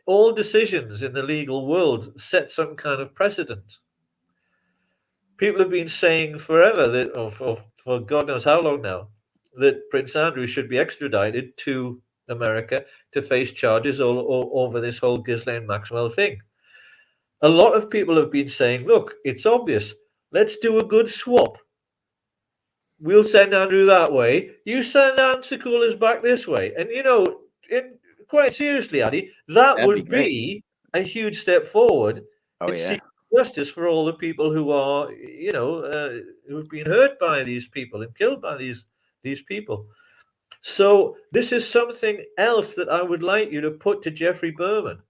all decisions in the legal world set some kind of precedent. People have been saying forever that, for God knows how long now, that Prince Andrew should be extradited to America to face charges all over this whole Ghislaine Maxwell thing. A lot of people have been saying, look, it's obvious. Let's do a good swap. We'll send Andrew that way. You send Anne Secoulis back this way. And, quite seriously, Addy, that That'd be would great. be a huge step forward Oh in yeah. seeking justice for all the people who are, who've been hurt by these people and killed by these people. So this is something else that I would like you to put to Jeffrey Berman.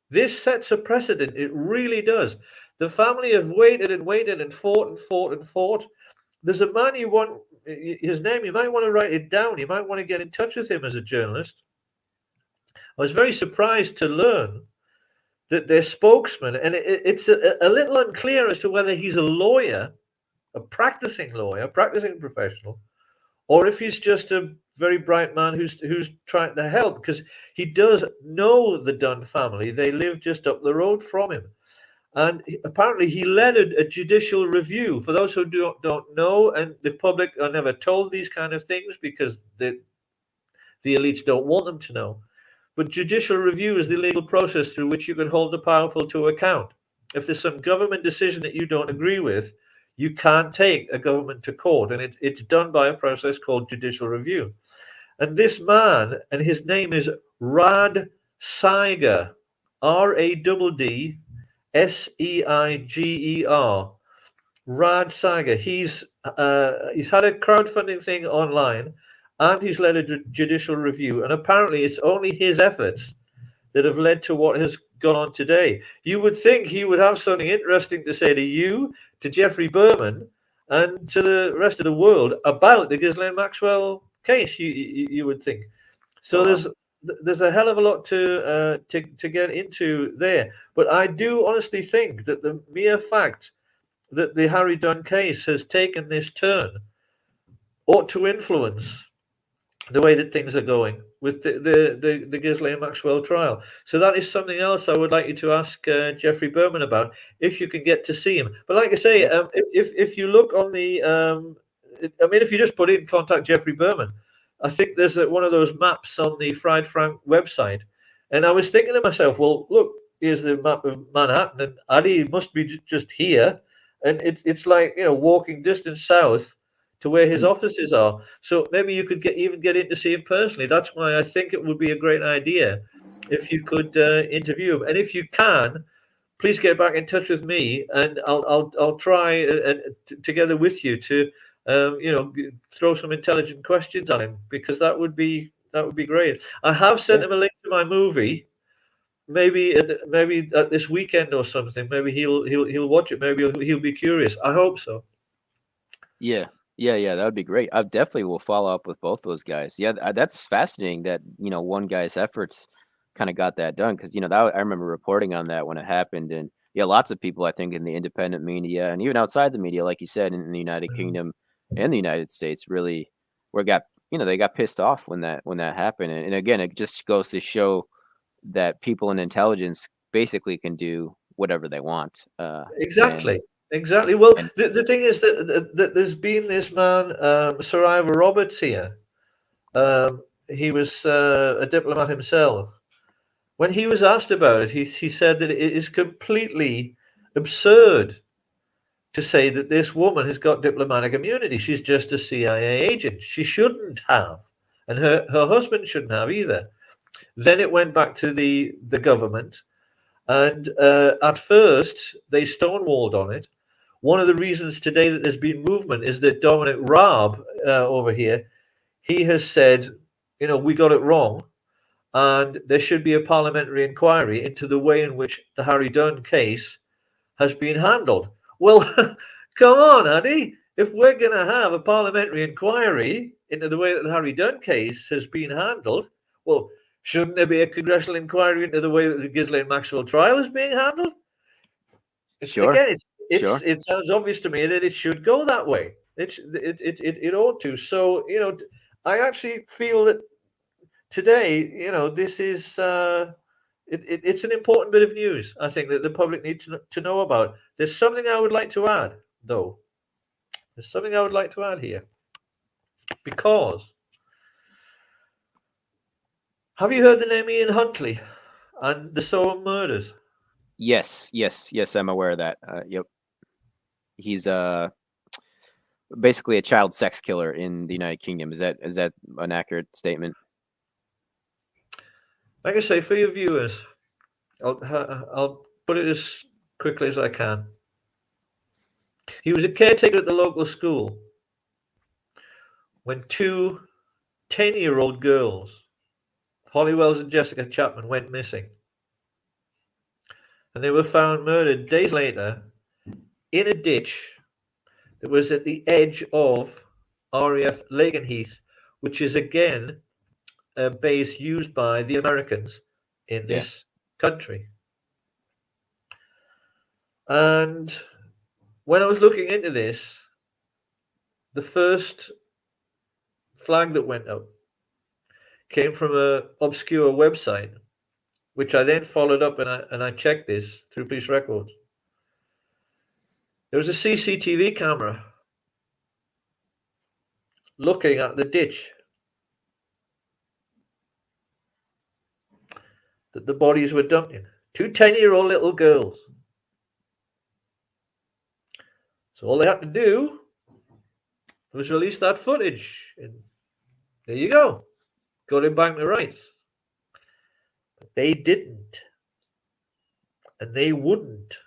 This sets a precedent. It really does. The family have waited and waited and fought and fought and fought. There's a man you want, his name, you might want to write it down. You might want to get in touch with him as a journalist. I was very surprised to learn that their spokesman, and it's a little unclear as to whether he's a lawyer, a practicing lawyer, practicing professional, or if he's just a very bright man who's trying to help, because he does know the Dunn family. They live just up the road from him. And apparently he led a judicial review. For those who don't know, and the public are never told these kind of things because the elites don't want them to know. But judicial review is the legal process through which you can hold the powerful to account. If there's some government decision that you don't agree with, you can't take a government to court, and it's done by a process called judicial review. And this man, and his name is Rad Seiger, RaddSeiger, Rad Seiger. He's had a crowdfunding thing online, and he's led a judicial review. And apparently, it's only his efforts that have led to what has gone on today. You would think he would have something interesting to say to you, to Jeffrey Berman, and to the rest of the world about the Ghislaine Maxwell case. You would think. So Oh wow. there's a hell of a lot to get into there. But I do honestly think that the mere fact that the Harry Dunn case has taken this turn ought to influence the way that things are going with the Ghislaine Maxwell trial. So that is something else I would like you to ask Jeffrey Berman about, if you can get to see him. But like I say, Yeah. if you look on the, if you just put in contact Jeffrey Berman, I think there's one of those maps on the Fried Frank website. And I was thinking to myself, well, look, here's the map of Manhattan, and Ali must be just here. And it's like, walking distance south to where his Hmm. offices are. So maybe you could even get in to see him personally. That's why I think it would be a great idea if you could interview him. And if you can, please get back in touch with me, and I'll try and together with you to throw some intelligent questions on him, because that would be great. I have sent Yeah. him a link to my movie. Maybe at this weekend or something. Maybe he'll watch it. Maybe he'll be curious. I hope so. Yeah. Yeah. That would be great. I definitely will follow up with both those guys. Yeah, that's fascinating that one guy's efforts kind of got that done, because that I remember reporting on that when it happened, and yeah, lots of people I think in the independent media and even outside the media, like you said, in the United Kingdom and the United States, really were got they got pissed off when that happened, and again, it just goes to show that people in intelligence basically can do whatever they want. And Exactly. Exactly. Well, and the thing is that there's been this man, Sir Ivor Roberts here. He was a diplomat himself. When he was asked about it, he said that it is completely absurd to say that this woman has got diplomatic immunity. She's just a CIA agent. She shouldn't have, and her husband shouldn't have either. Then it went back to the government, and at first they stonewalled on it. One of the reasons today that there's been movement is that Dominic Raab over here, he has said, we got it wrong, and there should be a parliamentary inquiry into the way in which the Harry Dunn case has been handled. Well, come on, Addy. If we're going to have a parliamentary inquiry, into the way that the Harry Dunn case has been handled, well, shouldn't there be a congressional inquiry into the way that the Ghislaine Maxwell trial is being handled? Sure. Sure. It sounds obvious to me that it should go that way. It ought to. So, I actually feel that today, this is it's an important bit of news, I think, that the public need to know about. There's something I would like to add, though. There's something I would like to add here. Because, have you heard the name Ian Huntley and the Soham murders? Yes. Yes. Yes. I'm aware of that. Yep. He's basically a child sex killer in the United Kingdom. Is that an accurate statement? Like I say, for your viewers, I'll put it as quickly as I can. He was a caretaker at the local school when two 10-year-old girls, Holly Wells and Jessica Chapman, went missing. And they were found murdered days later in a ditch that was at the edge of RAF Lakenheath, which is again a base used by the Americans in this country. And when I was looking into this, the first flag that went up came from an obscure website, which I then followed up and I checked this through police records. There was a CCTV camera looking at the ditch that the bodies were dumped in. Two 10-year-old little girls. So all they had to do was release that footage. And there you go. Got him back to rights. But they didn't. And they wouldn't.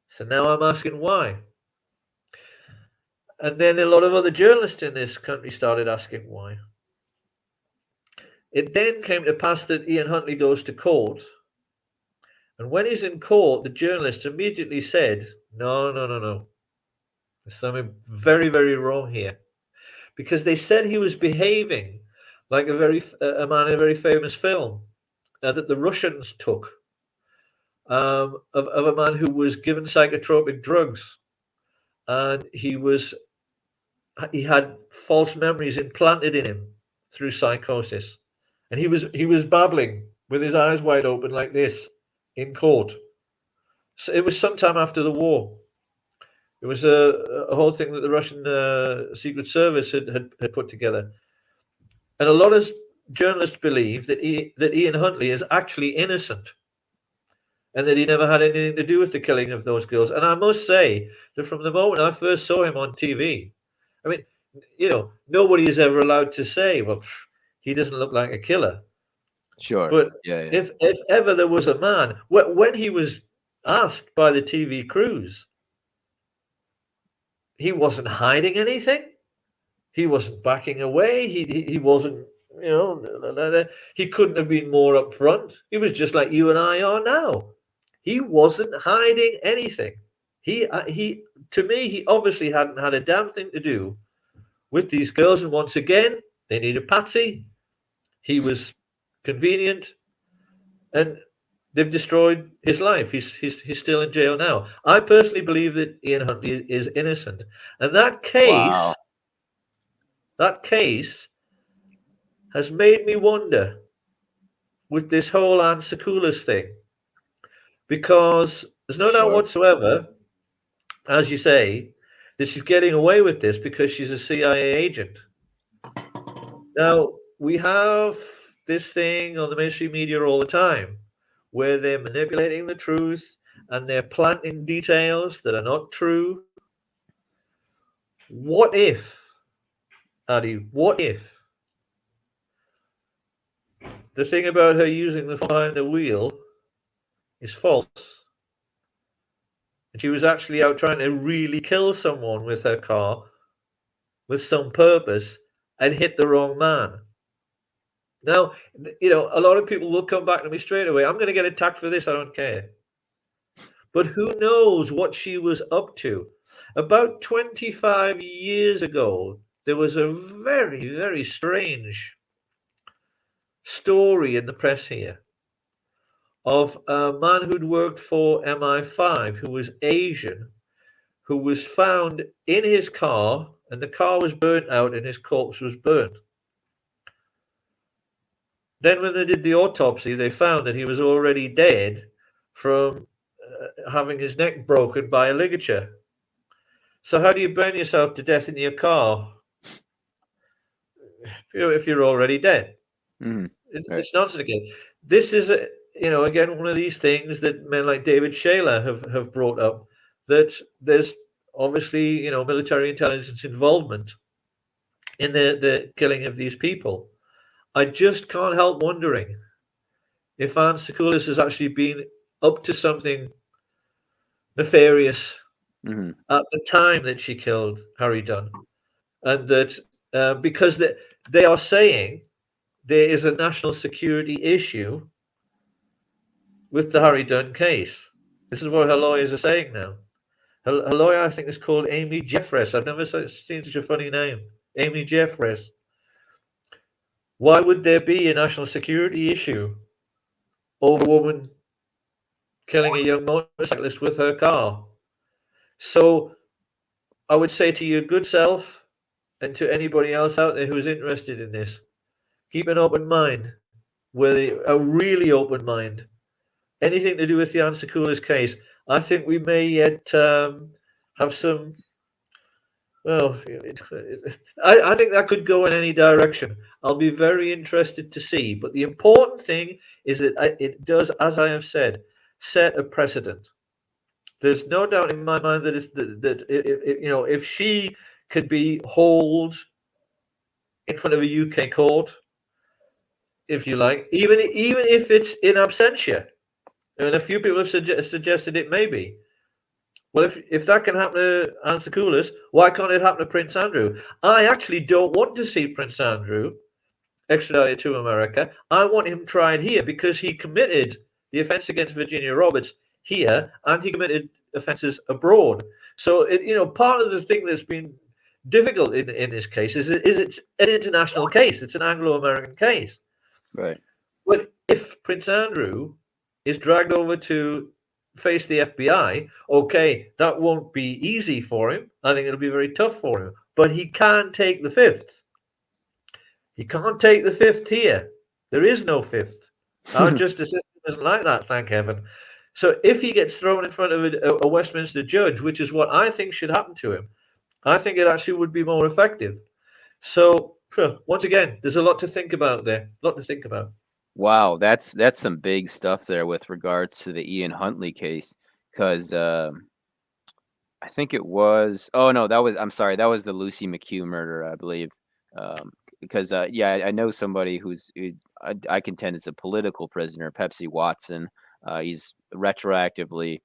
So now I'm asking why. And then a lot of other journalists in this country started asking why. It then came to pass that Ian Huntley goes to court. And when he's in court, the journalists immediately said, no. There's something very, very wrong here. Because they said he was behaving like a man in a very famous film that the Russians took of a man who was given psychotropic drugs. And he had false memories implanted in him through psychosis. And he was babbling with his eyes wide open like this in court. So it was sometime after the war. It was a whole thing that the Russian Secret Service had put together. And a lot of journalists believe that Ian Huntley is actually innocent and that he never had anything to do with the killing of those girls. And I must say that from the moment I first saw him on TV, I mean, nobody is ever allowed to say, well, he doesn't look like a killer. Sure. But Yeah. if ever there was a man, when he was asked by the TV crews, he wasn't hiding anything. He wasn't backing away. He wasn't, he couldn't have been more upfront. He was just like you and I are now. He wasn't hiding anything. To me, he obviously hadn't had a damn thing to do with these girls. And once again, they need a patsy. He was convenient, and they've destroyed his life. He's still in jail now. I personally believe that Ian Huntley is innocent, and that case has made me wonder with this whole Anne Sakoulas thing, because there's no doubt whatsoever, as you say, that she's getting away with this because she's a CIA agent. Now, we have this thing on the mainstream media all the time where they're manipulating the truth and they're planting details that are not true. What if, Addy, the thing about her using the phone behind the wheel is false, and she was actually out trying to really kill someone with her car with some purpose and hit the wrong man? Now, a lot of people will come back to me straight away. I'm going to get attacked for this. I don't care. But who knows what she was up to? About 25 years ago, there was a very, very strange story in the press here of a man who'd worked for MI5 who was Asian, who was found in his car, and the car was burnt out and his corpse was burnt. Then, when they did the autopsy, they found that he was already dead from having his neck broken by a ligature. So, how do you burn yourself to death in your car if you're already dead? Mm-hmm. Right. It's nonsense again. This is, again, one of these things that men like David Shayler have brought up, that there's obviously, military intelligence involvement in the killing of these people. I just can't help wondering if Anne Secoulis has actually been up to something nefarious Mm-hmm. at the time that she killed Harry Dunn, and that because they are saying there is a national security issue with the Harry Dunn case. This is what her lawyers are saying now. Her lawyer, I think, is called Amy Jeffress. I've never seen such a funny name. Amy Jeffress. Why would there be a national security issue over a woman killing a young motorcyclist with her car? So I would say to your good self and to anybody else out there who's interested in this, keep an open mind, a really open mind. Anything to do with the Anne Secoulis case, I think we may yet have some. Well, I think that could go in any direction. I'll be very interested to see. But the important thing is that it does, as I have said, set a precedent. There's no doubt in my mind that if she could be hauled in front of a UK court, if you like, even if it's in absentia, and a few people have suggested it may be. Well, if that can happen to Anne Secoulis, why can't it happen to Prince Andrew? I actually don't want to see Prince Andrew extradited to America. I want him tried here because he committed the offence against Virginia Roberts here, and he committed offences abroad. So, part of the thing that's been difficult in this case is it's an international case. It's an Anglo-American case. Right. But if Prince Andrew is dragged over to face the FBI, okay, that won't be easy for him. I think it'll be very tough for him. But he can take the fifth. He can't take the fifth here. There is no fifth. Our justice system isn't like that, thank heaven. So if he gets thrown in front of a Westminster judge, which is what I think should happen to him, I think it actually would be more effective. So once again, there's a lot to think about there. A lot to think about. Wow, that's some big stuff there with regards to the Ian Huntley case, because I think it was. Oh no, I'm sorry, that was the Lucy McHugh murder, I believe. Because yeah, I know somebody who I contend is a political prisoner, Pepsi Watson. He's retroactively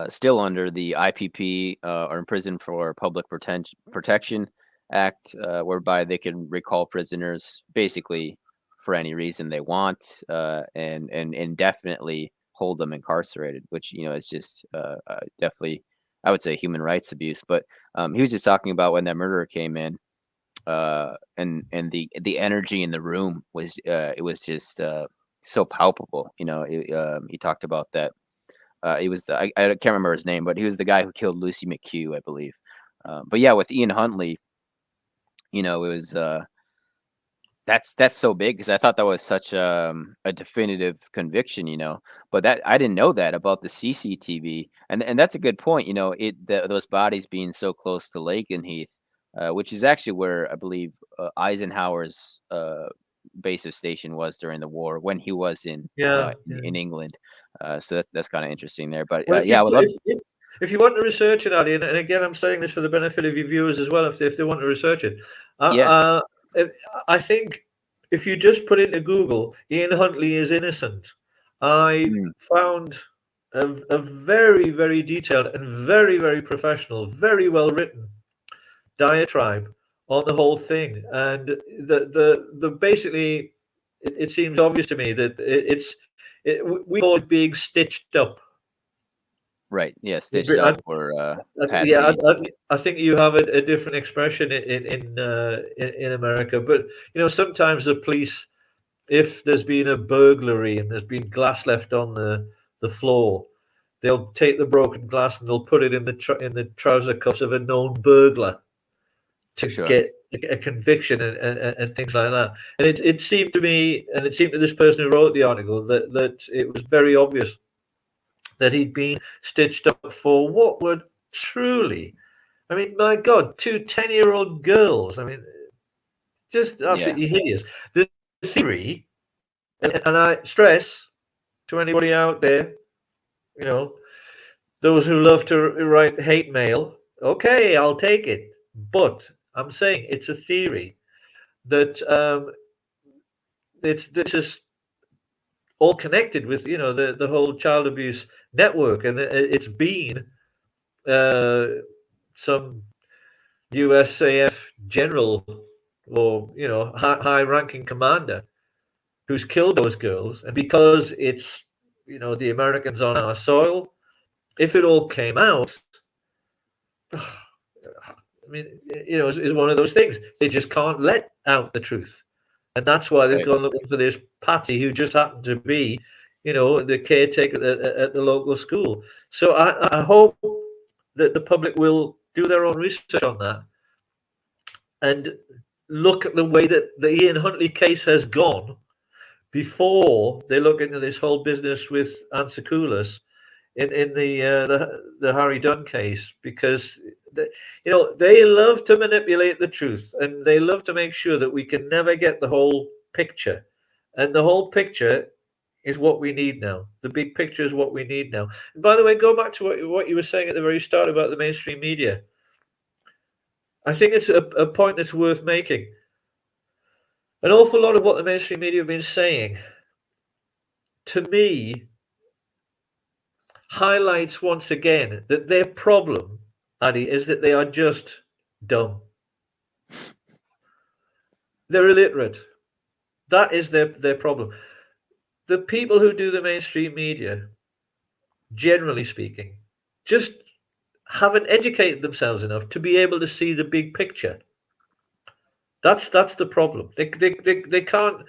still under the IPP or in prison for Public Protection Act, whereby they can recall prisoners basically for any reason they want, and indefinitely hold them incarcerated, which is just definitely, I would say, human rights abuse. But he was just talking about when that murderer came in, and the energy in the room was it was just so palpable. He talked about that. He was I can't remember his name, but he was the guy who killed Lucy McHugh, I believe. But yeah, with Ian Huntley, it was that's so big, because I thought that was such a definitive conviction, but that I didn't know that about the CCTV, and that's a good point. Those bodies being so close to Lakenheath, which is actually where I believe Eisenhower's base of station was during the war when he was in Yeah. England. So that's kind of interesting there. But Well, yeah, I would love. if you want to research it, Ali, and again, I'm saying this for the benefit of your viewers as well, if they want to research it, Yeah. I think if you just put into Google, Ian Huntley is innocent, I Mm, found a very, very detailed and very, very professional, very well written diatribe on the whole thing, and the basically, it seems obvious to me that we call it being stitched up. Right. Yeah. Stitched I, up or yeah, patsied. I think you have a different expression in America, but sometimes the police, if there's been a burglary and there's been glass left on the floor, they'll take the broken glass and they'll put it in the trouser cuffs of a known burglar to Sure. get a conviction and things like that. And it seemed to me, and it seemed to this person who wrote the article, that it was very obvious that he'd been stitched up for what would truly, I mean, my God, 2 10-year-old girls. I mean, just Yeah. absolutely hideous. The theory, and I stress to anybody out there, you know, those who love to write hate mail, okay, I'll take it. But I'm saying it's a theory that this is all connected with the whole child abuse network, and it's been uh, some USAF general or high-ranking commander who's killed those girls, and because it's the Americans on our soil, if it all came out, I mean, it's one of those things. They just can't let out the truth. And that's why they've Right. gone looking for this Patty who just happened to be, the caretaker at the local school. So I hope that the public will do their own research on that and look at the way that the Ian Huntley case has gone before they look into this whole business with Ansakoulis in the Harry Dunn case, because they love to manipulate the truth, and they love to make sure that we can never get the whole picture, and the whole picture is what we need now. The big picture is what we need now. And by the way, go back to what you were saying at the very start about the mainstream media. I think it's a point that's worth making. An awful lot of what the mainstream media have been saying, to me, highlights once again that their problem, Addy, is that they are just dumb. They're illiterate. That is their problem. The people who do the mainstream media, generally speaking, just haven't educated themselves enough to be able to see the big picture. That's the problem. They can't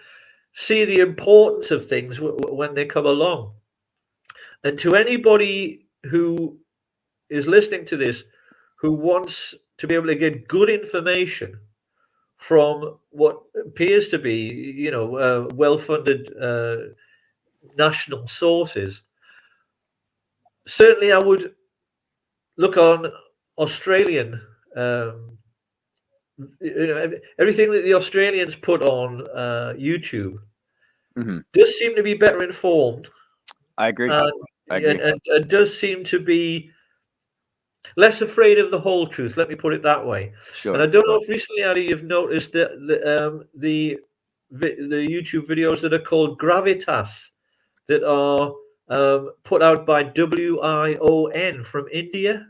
see the importance of things when they come along. And to anybody who is listening to this, who wants to be able to get good information from what appears to be, well-funded national sources, certainly I would look on Australian. Everything that the Australians put on YouTube Hmm. does seem to be better informed, I agree. and, I and, agree. and does seem to be less afraid of the whole truth. Let me put it that way. And I Sure. don't know if recently, Addy, you've noticed that the YouTube videos that are called gravitas, that are put out by WION from India.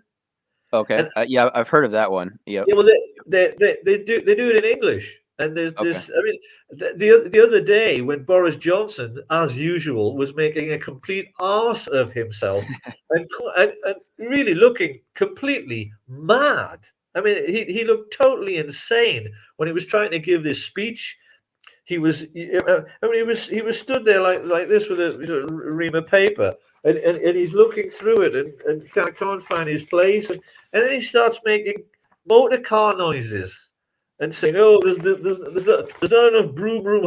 Okay. And Yeah, I've heard of that one. Yep. yeah, well, they do it in English. And there's Okay. this. I mean, the other day when Boris Johnson, as usual, was making a complete arse of himself and really looking completely mad. I mean, he looked totally insane when he was trying to give this speech. He was stood there like this with a ream of paper, and he's looking through it and can't find his place, and then he starts making motor car noises and saying, "Oh, there's not enough room, room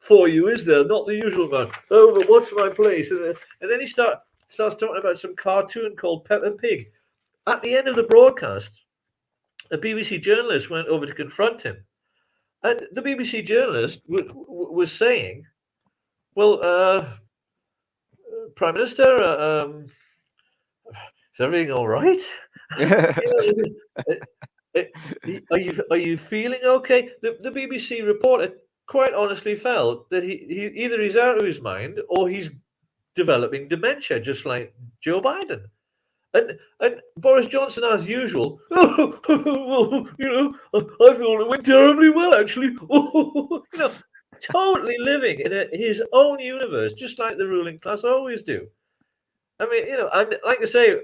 for you, is there? Not the usual man. Oh, but what's my place?" And then he starts talking about some cartoon called Peppa Pig. At the end of the broadcast, a BBC journalist went over to confront him, and the BBC journalist was saying, "Well, Prime Minister, is everything all right? You know, are you feeling okay?" The BBC reporter quite honestly felt that he either he's out of his mind or he's developing dementia, just like Joe Biden. And Boris Johnson, as usual, well, I feel it went terribly well, actually. Totally living in his own universe, just like the ruling class always do. I mean, and like I say,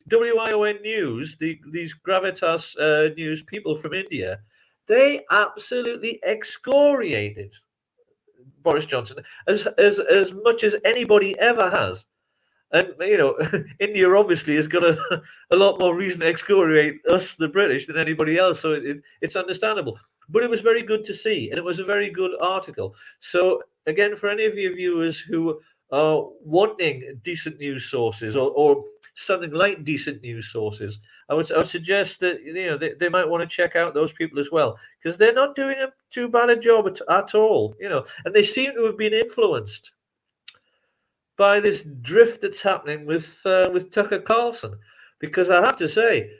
WION News, these Gravitas News people from India, they absolutely excoriated Boris Johnson as much as anybody ever has. And India obviously has got a lot more reason to excoriate us, the British, than anybody else. So it's understandable. But it was very good to see, and it was a very good article. So again, for any of your viewers who are wanting decent news sources or something like decent news sources, I would suggest that they might want to check out those people as well, because they're not doing a too bad a job at all. And they seem to have been influenced by this drift that's happening with Tucker Carlson, because I have to say,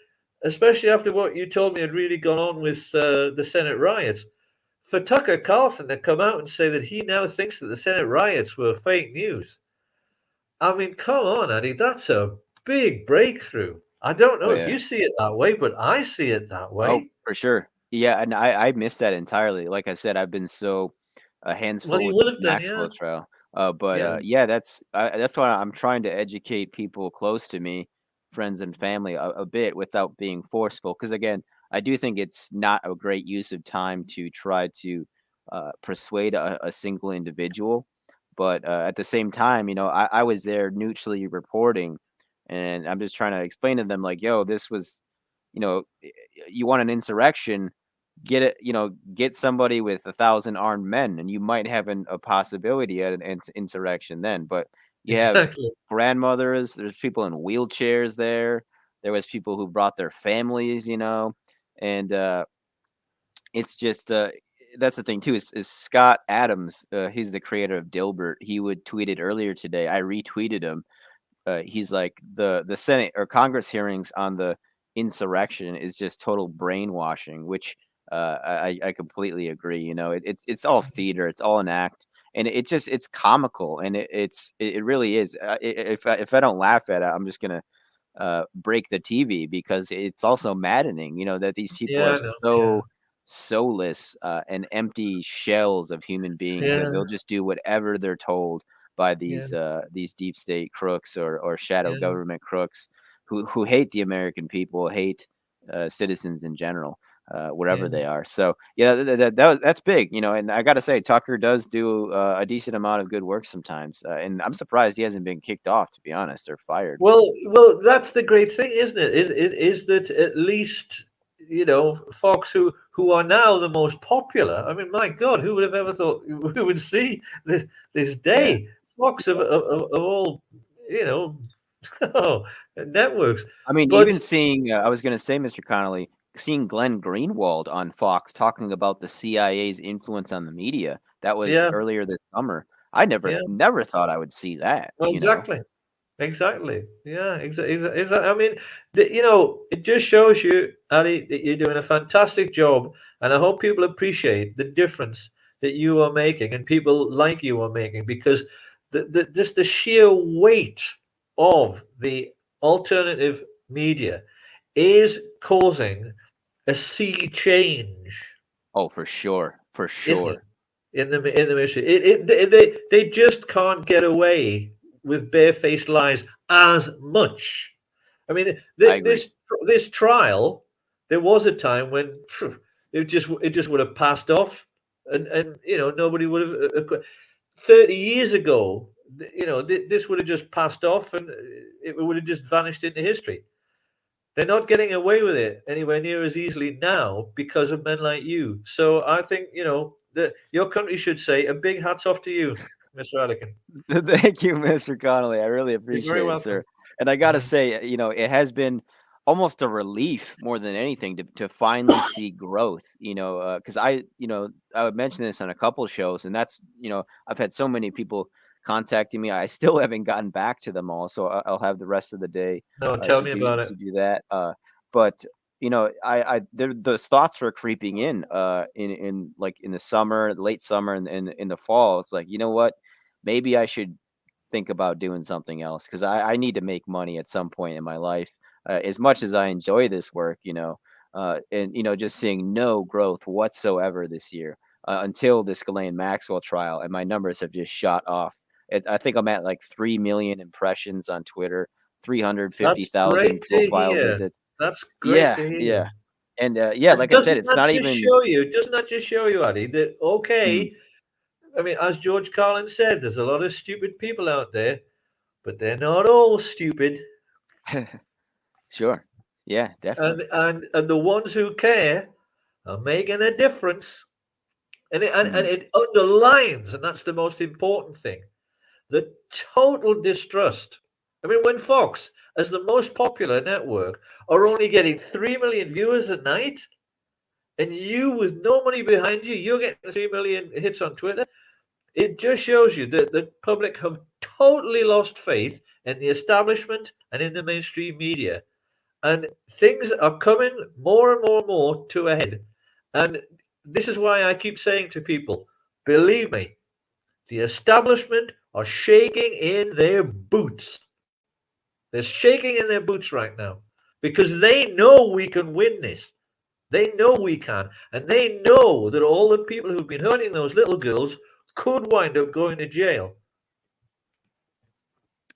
especially after what you told me had really gone on with the Senate riots, for Tucker Carlson to come out and say that he now thinks that the Senate riots were fake news. I mean, come on, Eddie, that's a big breakthrough. I don't Oh know if yeah. you see it that way, but I see it that Oh, way. for sure. Yeah, and I missed that entirely. Like I said, I've been so hands Well, full you with will the have done, Maxwell yeah, trial. But yeah, yeah, that's why I'm trying to educate people close to me, friends and family, a bit without being forceful. Because again, I do think it's not a great use of time to try to persuade a single individual. But at the same time, I was there neutrally reporting, and I'm just trying to explain to them like, yo, this was, you want an insurrection, get it, get somebody with 1,000 armed men, and you might have a possibility at an insurrection then. But you have exactly. grandmothers, there's people in wheelchairs there. There was people who brought their families, and it's just that's the thing too. Is Scott Adams? He's the creator of Dilbert. He would tweeted earlier today. I retweeted him. He's like the Senate or Congress hearings on the insurrection is just total brainwashing, which I completely agree. It's all theater, it's all an act, and it's comical, and it really is. If I don't laugh at it, I'm just gonna break the TV because it's also maddening, that these people Yeah, are I know. Yeah, so soulless and empty shells of human beings that yeah, they'll just do whatever they're told by yeah, these deep state crooks or shadow yeah, government crooks who hate the American people, hate citizens in general. Wherever yeah. they are, so yeah, that's big, and I got to say, Tucker does do a decent amount of good work sometimes, and I'm surprised he hasn't been kicked off, to be honest, or fired. Well, that's the great thing, isn't it? Is that at least Fox, who are now the most popular. I mean, my God, who would have ever thought we would see this Yeah. day? Fox of all you know networks, I mean, but even seeing, I was gonna say, Mr. Connolly, seeing Glenn Greenwald on Fox talking about the CIA's influence on the media, that was yeah, earlier this summer. I never yeah, never thought I would see that, well, you know? exactly. Exactly. Yeah. Exactly. I mean, it just shows you, Ali, that you're doing a fantastic job, and I hope people appreciate the difference that you are making and people like you are making, because just the sheer weight of the alternative media is causing a sea change, Oh, for sure, for isn't it? sure. In the ministry, they just can't get away with barefaced lies as much. I mean, I agree. this trial, there was a time when it just would have passed off, and nobody would have. 30 years ago, this would have just passed off, and it would have just vanished into history. They're not getting away with it anywhere near as easily now because of men like you. So I think that your country should say a big hats off to you, Mr. Allican. Thank you, Mr. Connolly. I really You're very appreciate it, welcome. sir. And I gotta Yeah. say, it has been almost a relief more than anything to finally see growth. Because I would mention this on a couple shows, and that's I've had so many people contacting me. I still haven't gotten back to them all, so I'll have the rest of the day No, tell to me do about it. to do that. But those thoughts were creeping in like in the summer, late summer, and in the fall. It's like, you know what? Maybe I should think about doing something else because I need to make money at some point in my life. As much as I enjoy this work, and just seeing no growth whatsoever this year until this Ghislaine Maxwell trial, and my numbers have just shot off. I think I'm at like 3 million impressions on Twitter, That's great 350,000 to profile hear. visits. That's great Yeah, to hear. yeah. And yeah, And like I said, it's not even doesn't that just show you, Addy, that mm, okay, I mean, as George Carlin said, there's a lot of stupid people out there, but they're not all stupid. sure. Yeah, And definitely. and the ones who care are making a difference. And Mm, it underlines, and that's the most important thing, the total distrust. I mean, when Fox, as the most popular network, are only getting 3 million viewers a night, and you, with no money behind you, you're getting 3 million hits on Twitter, it just shows you that the public have totally lost faith in the establishment and in the mainstream media. And things are coming more and more and more to a head. And this is why I keep saying to people, believe me, the establishment are shaking in their boots. They're shaking in their boots right now because they know we can win this. They know we can. And they know that all the people who've been hurting those little girls could wind up going to jail.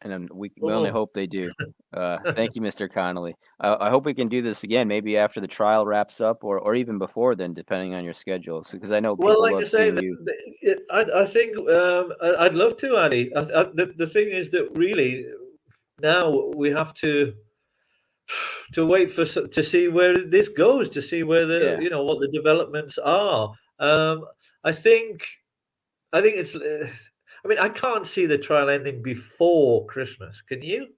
and then we only Oh, hope they do. Thank you, Mr. Connolly. I hope we can do this again, maybe after the trial wraps up, or even before then, depending on your schedule. So, because I know well, people like I love say, seeing you. I think I'd love to, Addy. The thing is that really now we have to wait to see where this goes, to see where the Yeah. what the developments are. Um, I think I think it's. I mean, I can't see the trial ending before Christmas. Can you?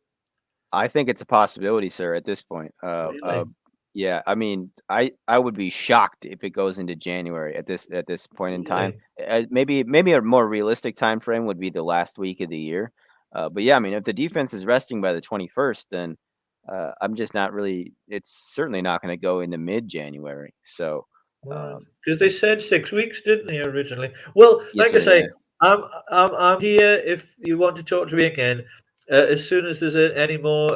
I think it's a possibility, sir, at this point. Really? Yeah, I mean, I would be shocked if it goes into January at this point in time. Really? Maybe a more realistic time frame would be the last week of the year. But yeah, I mean, if the defense is resting by the 21st, then I'm just not really. It's certainly not going to go into mid-January. So, Right. um, Because they said 6 weeks, didn't they, originally? Well, yes, like I sir. say, Yeah, I'm here if you want to talk to me again. As soon as there's any more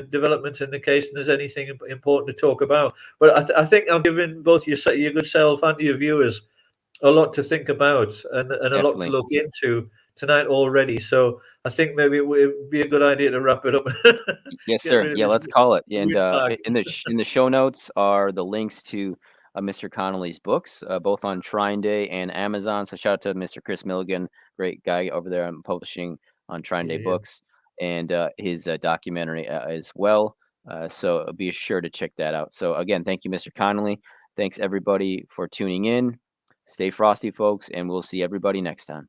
developments in the case and there's anything important to talk about. But I think I've given both your good self and your viewers a lot to think about and a lot to definitely. look into tonight already. So I think maybe it would be a good idea to wrap it up. Yes, Get sir. rid of Yeah, this let's call it. And windbag. in the show notes are the links to Mr. Connolly's books, both on Trine Day and Amazon. So shout out to Mr. Chris Milligan, great guy over there on publishing on Trine Day Yeah. books, and his documentary as well. So be sure to check that out. So again, thank you, Mr. Connolly. Thanks everybody for tuning in. Stay frosty, folks, and we'll see everybody next time.